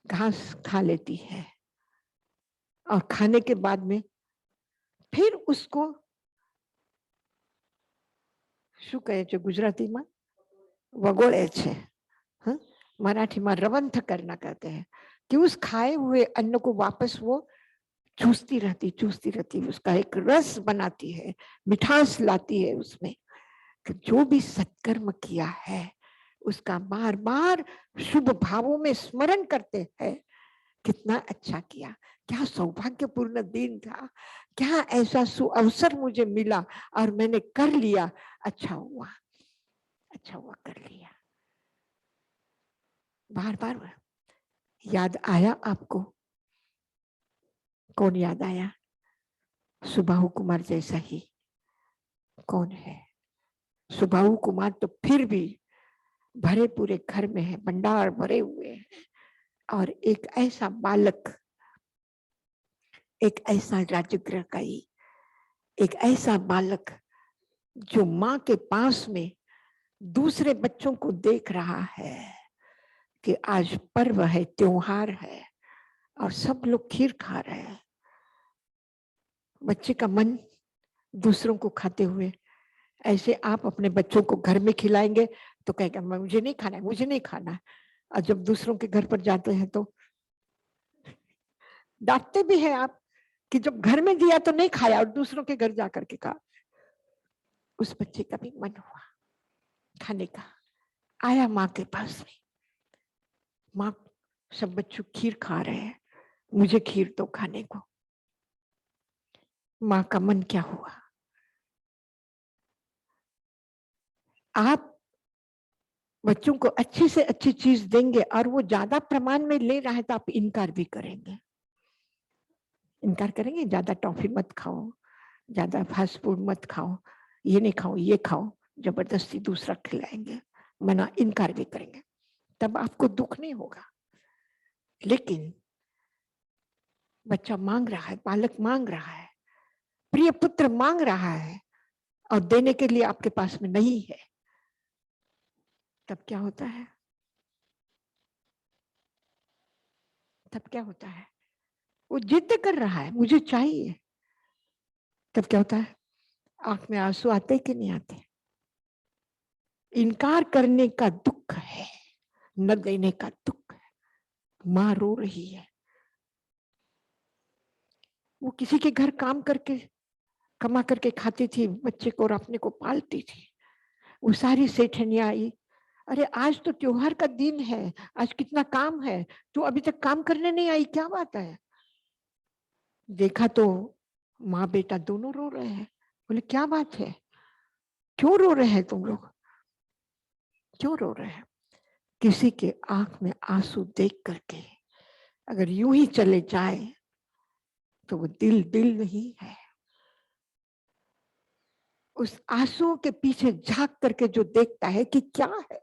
घास खा लेती है और खाने के बाद में फिर उसको શું કહે છે ગુજરાતીમાં? વગોળે છે, मराठी में रवंथ करना कहते हैं कि उस खाए हुए अन्न को वापस वो चूसती रहती, उसका एक रस बनाती है, मिठास लाती है उसमें। कि जो भी सत्कर्म किया है उसका बार बार शुभ भावों में स्मरण करते हैं। कितना अच्छा किया, क्या सौभाग्यपूर्ण दिन था, क्या ऐसा सुअवसर मुझे मिला और मैंने कर लिया, अच्छा हुआ कर लिया। बार बार याद आया आपको? कौन याद आया? सुबाहु कुमार जैसा ही कौन है? सुबाहु कुमार तो फिर भी भरे पूरे घर में है, भंडार भरे हुए हैं, और एक ऐसा बालक, एक ऐसा राजगृहकाई, एक ऐसा बालक जो माँ के पास में दूसरे बच्चों को देख रहा है कि आज पर्व है, त्योहार है और सब लोग खीर खा रहे हैं। बच्चे का मन दूसरों को खाते हुए, ऐसे आप अपने बच्चों को घर में खिलाएंगे तो कहेगा मुझे नहीं खाना है, मुझे नहीं खाना है। और जब दूसरों के घर पर जाते हैं तो डांटते भी हैं आप कि जब घर में दिया तो नहीं खाया और दूसरों के घर जाकर के खा। उस बच्चे का भी मन हुआ खाने का, आया माँ के पास में, माँ सब बच्चों खीर खा रहे हैं, मुझे खीर तो खाने को। माँ का मन क्या हुआ? आप बच्चों को अच्छी से अच्छी चीज देंगे और वो ज्यादा प्रमाण में ले रहा है तो आप इनकार भी करेंगे। इनकार करेंगे, ज्यादा टॉफी मत खाओ, ज्यादा फास्ट फूड मत खाओ, ये नहीं खाओ ये खाओ, जबरदस्ती दूसरा खिलाएंगे, मना इनकार भी करेंगे, तब आपको दुख नहीं होगा। लेकिन बच्चा मांग रहा है, बालक मांग रहा है, प्रिय पुत्र मांग रहा है और देने के लिए आपके पास में नहीं है, तब क्या होता है? तब क्या होता है? वो जिद कर रहा है मुझे चाहिए, तब क्या होता है? आंख में आंसू आते कि नहीं आते? इनकार करने का दुख है, न देने का दुख है। माँ रो रही है, वो किसी के घर काम करके कमा करके खाती थी बच्चे को और अपने को पालती थी। वो सारी सेठनियां आई, अरे आज तो त्योहार का दिन है, आज कितना काम है, तू अभी तक काम करने नहीं आई, क्या बात है? देखा तो माँ बेटा दोनों रो रहे हैं। बोले क्या बात है, क्यों रो रहे हैं तुम लोग, क्यों रो रहे हैं? किसी के आंख में आंसू देख करके अगर यूं ही चले जाए तो वो दिल दिल नहीं है। उस आंसुओं के पीछे झांक करके जो देखता है कि क्या है।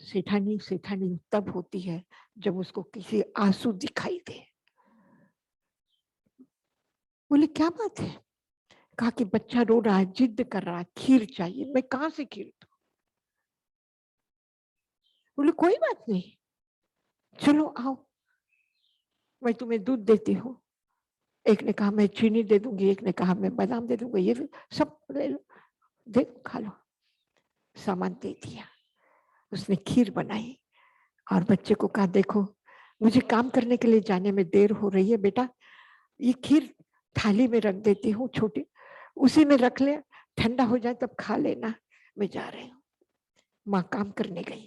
सेठानी सेठानी तब होती है जब उसको किसी आंसू दिखाई दे। बोले क्या बात है? कहा कि बच्चा रो रहा है, जिद कर रहा है, खीर चाहिए। मैं कहां से खीर दूं? बोले कोई बात नहीं, चलो आओ, मैं तुम्हें दूध देती हूँ। एक ने कहा मैं चीनी दे दूंगी, एक ने कहा मैं बादाम दे दूंगा, ये सब ले लो, दे खा लो। सामान दे दिया, उसने खीर बनाई और बच्चे को कहा देखो मुझे काम करने के लिए जाने में देर हो रही है बेटा, ये खीर थाली में रख देती हूँ छोटी, उसी में रख ले, ठंडा हो जाए तब खा लेना, मैं जा रही हूँ। माँ काम करने गई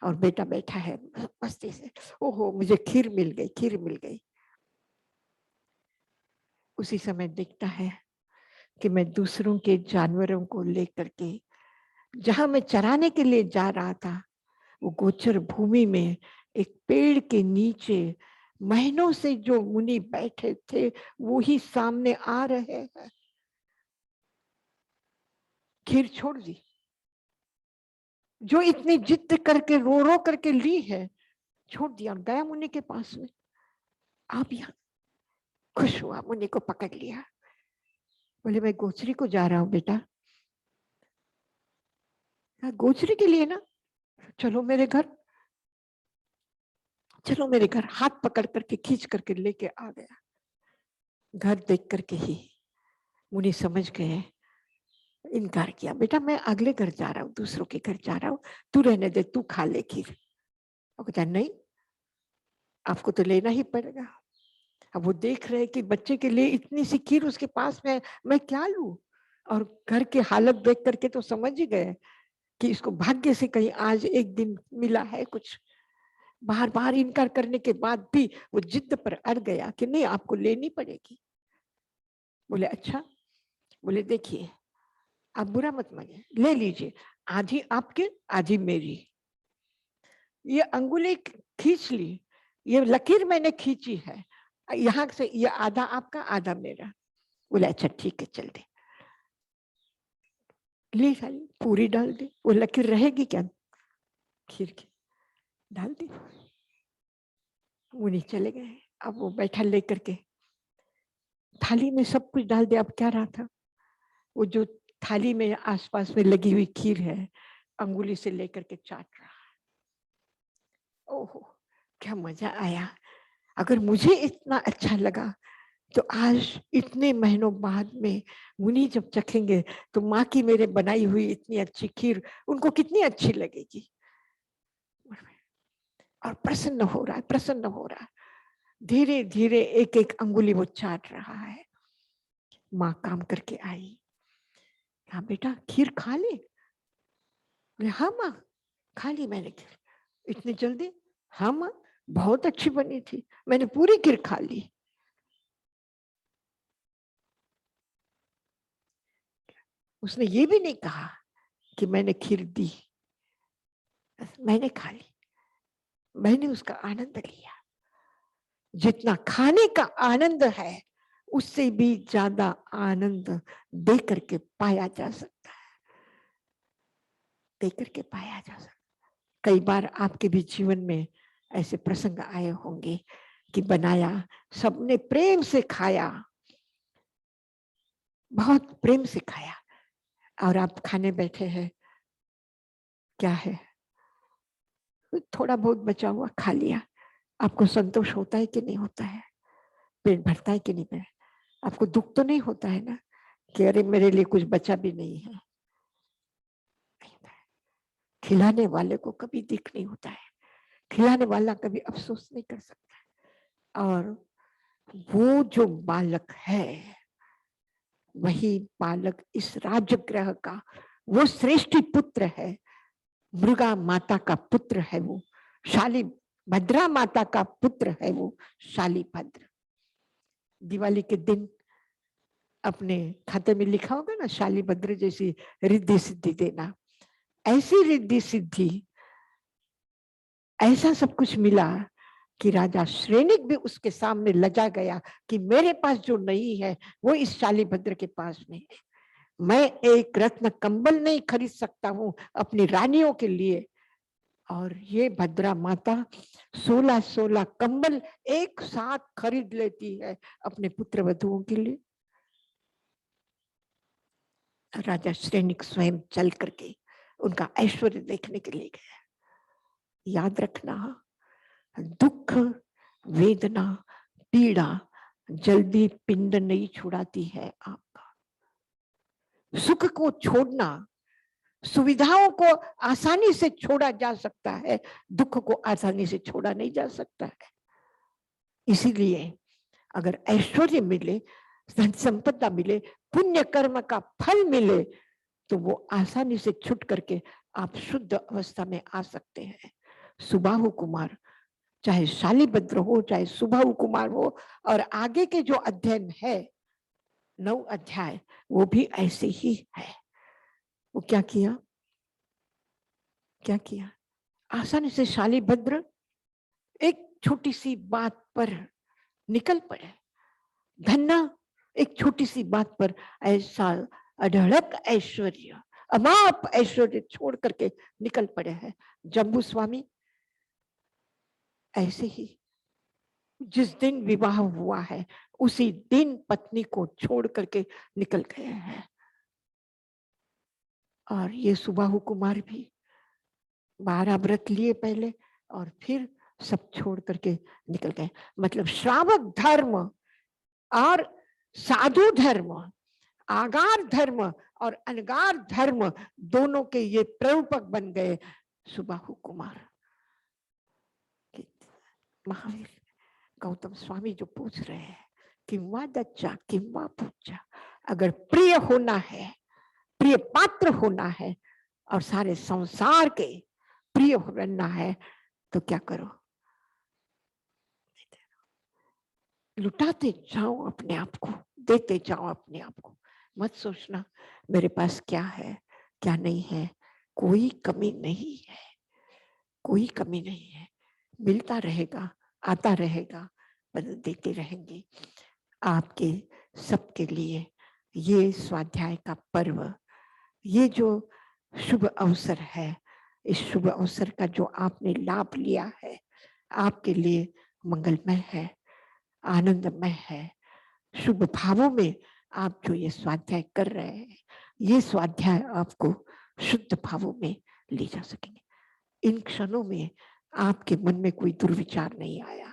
और बेटा बैठा है मस्ती से, ओहो मुझे खीर मिल गई, खीर मिल गई। उसी समय दिखता है कि मैं दूसरों के जानवरों को लेकर के जहां मैं चराने के लिए जा रहा था, वो गोचर भूमि में एक पेड़ के नीचे महीनों से जो मुनि बैठे थे वो ही सामने आ रहे हैं। खीर छोड़ दी, जो इतनी जिद करके रो रो करके ली है, छोड़ दिया और गया मुनि के पास में। आप यहाँ खुश हुआ, मुनि को पकड़ लिया, बोले मैं गोचरी को जा रहा हूं बेटा। गोचरी के लिए ना, चलो मेरे घर, चलो मेरे घर। हाथ पकड़ करके खींच करके लेके आ गया। घर देख करके ही मुनि समझ गए, इनकार किया, बेटा मैं अगले घर जा रहा हूँ, दूसरों के घर जा रहा हूँ, तू रहने दे, तू खा ले खीर। वो कहता नहीं, आपको तो लेना ही पड़ेगा। अब वो देख रहे कि बच्चे के लिए इतनी सी खीर उसके पास में, मैं क्या लूं? और घर की हालत देख करके तो समझ ही गए कि इसको भाग्य से कहीं आज एक दिन मिला है कुछ। बार बार इनकार करने के बाद भी वो जिद पर अड़ गया कि नहीं आपको लेनी पड़ेगी। बोले अच्छा, बोले देखिए आप बुरा मत मानिए, ले लीजिए, आधी आपके आधी मेरी। ये अंगुली खींच ली, ये लकीर मैंने खींची है, यहाँ से ये आधा आपका आधा मेरा। बोले अच्छा ठीक है चल दे। ली खाली पूरी डाल दी, वो लकीर रहेगी क्या खीर की, डाल दी। मुनि चले गए। अब वो बैठा लेकर के थाली में सब कुछ डाल दिया। अब क्या रहा था, वो जो थाली में आसपास में लगी हुई खीर है, अंगुली से लेकर के चाट रहा है। ओहो क्या मजा आया, अगर मुझे इतना अच्छा लगा तो आज इतने महीनों बाद में मुनि जब चखेंगे तो माँ की मेरे बनाई हुई इतनी अच्छी खीर उनको कितनी अच्छी लगेगी। और प्रसन्न हो रहा है, प्रसन्न हो रहा है। धीरे धीरे एक एक अंगुली वो चाट रहा है। माँ काम करके आई, हाँ बेटा खीर खा ली? हाँ माँ खा ली मैंने खीर। इतनी जल्दी? हाँ माँ बहुत अच्छी बनी थी, मैंने पूरी खीर खा ली। उसने ये भी नहीं कहा कि मैंने खीर दी, मैंने खा ली, मैंने उसका आनंद लिया। जितना खाने का आनंद है उससे भी ज्यादा आनंद दे करके पाया जा सकता है, दे करके पाया जा सकता। कई बार आपके भी जीवन में ऐसे प्रसंग आए होंगे कि बनाया, सबने प्रेम से खाया, बहुत प्रेम से खाया, और आप खाने बैठे हैं, क्या है थोड़ा बहुत बचा हुआ खा लिया। आपको संतोष होता है कि नहीं होता है? पेट भरता है कि नहीं भरता? आपको दुख तो नहीं होता है ना कि अरे मेरे लिए कुछ बचा भी नहीं है? खिलाने वाले को कभी दुख नहीं होता है, खिलाने वाला कभी अफसोस नहीं कर सकता। और वो जो बालक है वही बालक इस राजगृह का वो श्रेष्ठ पुत्र है, मृगा माता का पुत्र है, वो शाली भद्रा माता का पुत्र है, वो शाली भद्र। दिवाली के दिन अपने खाते में लिखा होगा ना, शाली भद्र जैसी रिद्धि सिद्धि देना। ऐसी रिद्धि सिद्धि, ऐसा सब कुछ मिला कि राजा श्रेणिक भी उसके सामने लजा गया कि मेरे पास जो नहीं है वो इस शालीभद्र के पास में है। मैं एक रत्न कंबल नहीं खरीद सकता हूँ अपनी रानियों के लिए, और ये भद्रा माता 16-16 कंबल एक साथ खरीद लेती है अपने पुत्र वधुओं के लिए। राजा श्रेणिक स्वयं चल करके उनका ऐश्वर्य देखने के लिए गया। याद रखना, दुख, वेदना, पीड़ा जल्दी पिंड नहीं छुड़ाती है आपका। सुख को छोड़ना, सुविधाओं को आसानी से छोड़ा जा सकता है, दुख को आसानी से छोड़ा नहीं जा सकता है। इसीलिए अगर ऐश्वर्य मिले, धन संपदा मिले, पुण्य कर्म का फल मिले, तो वो आसानी से छुट करके आप शुद्ध अवस्था में आ सकते हैं। सुबाहु कुमार, चाहे शालीभद्र हो चाहे सुबाहु कुमार हो, और आगे के जो अध्ययन है 9 अध्याय, वो भी ऐसे ही है। वो क्या किया, क्या किया? आसानी से शालीभद्र एक छोटी सी बात पर निकल पड़े। धन्ना एक छोटी सी बात पर ऐसा अढळक ऐश्वर्य, अमाप ऐश्वर्य छोड़ करके निकल पड़े हैं। जम्बू स्वामी ऐसे ही जिस दिन विवाह हुआ है उसी दिन पत्नी को छोड़ करके निकल गए हैं। और ये सुबाहु कुमार भी 12 व्रत लिए पहले और फिर सब छोड़ करके निकल गए। मतलब श्रावक धर्म और साधु धर्म, आगार धर्म और अनगार धर्म, दोनों के ये प्ररूपक बन गए सुबाहु कुमार। महावीर गौतम स्वामी जो पूछ रहे हैं किंवा दच्चा किंवा पूजा, अगर प्रिय होना है, प्रिय पात्र होना है और सारे संसार के प्रिय बनना है तो क्या करो, लुटाते जाओ अपने आप को, देते जाओ अपने आप को। मत सोचना मेरे पास क्या है क्या नहीं है, कोई कमी नहीं है, कोई कमी नहीं है, मिलता रहेगा, आता रहेगा, देते रहेंगे। आपके सबके लिए ये स्वाध्याय का पर्व, ये जो शुभ अवसर है, इस शुभ अवसर का जो आपने लाभ लिया है, आपके लिए मंगलमय है, आनंदमय है। शुभ भावों में आप जो ये स्वाध्याय कर रहे हैं, ये स्वाध्याय आपको शुद्ध भावों में ले जा सकेंगे। इन क्षणों में आपके मन में कोई दुर्विचार नहीं आया,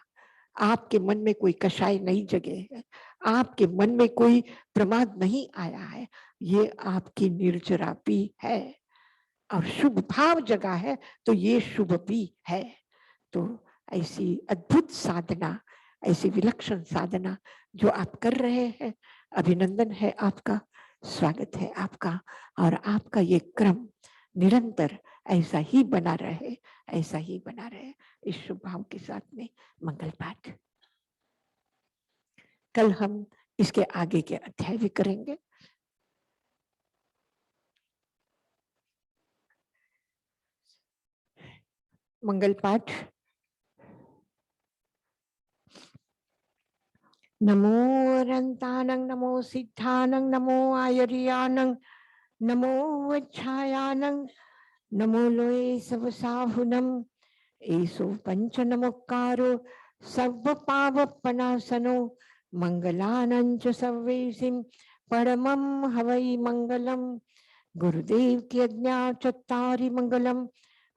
आपके मन में कोई कषाय नहीं जगे है, आपके मन में कोई प्रमाद नहीं आया है, ये आपकी निर्जरा भी है और शुभ भाव जगा है तो ये शुभ भी है। तो ऐसी अद्भुत साधना, ऐसी विलक्षण साधना जो आप कर रहे हैं, अभिनंदन है आपका, स्वागत है आपका। और आपका ये क्रम निरंतर ऐसा ही बना रहे, ऐसा ही बना रहे। इस शुभ भाव के साथ में मंगल पाठ। कल हम इसके आगे के अध्याय भी करेंगे। मंगल पाठ। नमो अनंतानं, नमो सिद्धानं, नमो आयर्यानं, नमो वच्छायानं, नमो लोये सवसाहुनं, एसो पंच नमोकारो सर्व पावपनासनो, मंगलानं च सर्वेसिं परमं हवै मंगलम। गुरुदेव की आज्ञा चत्तारि मंगलम,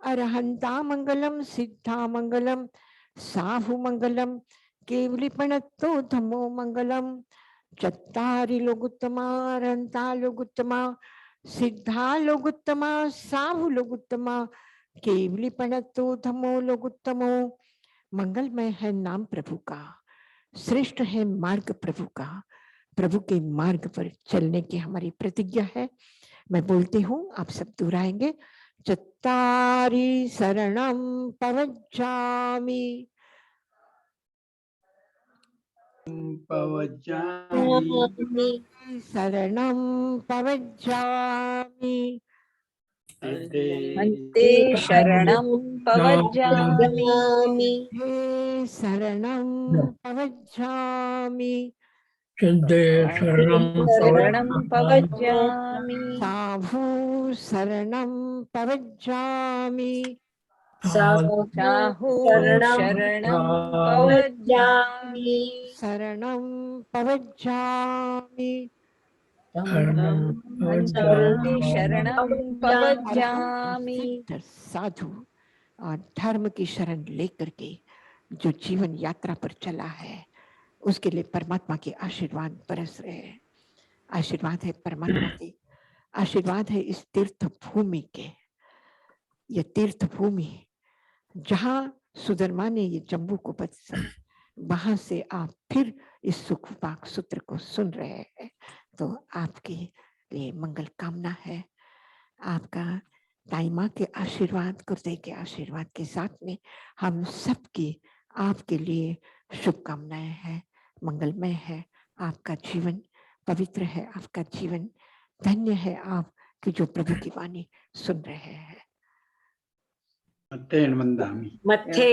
अरहंता मंगलम, सिद्धा मंगलम, साहु मंगलम, केवलीपणत्तो धम्मो मंगलम। चत्तारि लोगुत्तमा, अरहंता लोगुत्तमा, सिद्धा लोगुत्तमा, साहु लोगुत्तमा, केवलीपणत्तो धम्मो लोगुत्तमो। मंगलमय है नाम प्रभु का, श्रेष्ठ है मार्ग प्रभु का। प्रभु के मार्ग पर चलने की हमारी प्रतिज्ञा है। मैं बोलती हूँ, आप सब दोहराएंगे। चत्तारि शरणं पवज्जामि, शरणं पवज्जामि, अन्ते शरणं पवज्जामि, हे शरणं पवज्जामि, शरणं पवज्जामि, साहु शरणं पवज्जामि, साहु शरणं पवज्जामि, शरणं पवज्जामि, अन्ते शरणं पवज्जामि। सिद्ध साधु और धर्म की शरण लेकर के जो जीवन यात्रा पर चला है, उसके लिए परमात्मा के आशीर्वाद बरस रहे हैं। आशीर्वाद है परमात्मा के, आशीर्वाद है इस तीर्थ भूमि के। ये तीर्थ भूमि जहां सुधर्मा ने ये जम्बू को बचा, वहां से आप फिर इस सुखपाक सूत्र को सुन रहे हैं। तो आपके लिए मंगल कामना है। आपका ताई माँ के आशीर्वाद, गुरुदेव के आशीर्वाद के साथ में हम सबकी आपके लिए शुभकामनाएं हैं। मंगलमय है आपका जीवन, पवित्र है आपका जीवन, धन्य है आप कि जो प्रभु की वाणी सुन रहे हैं। मत्थे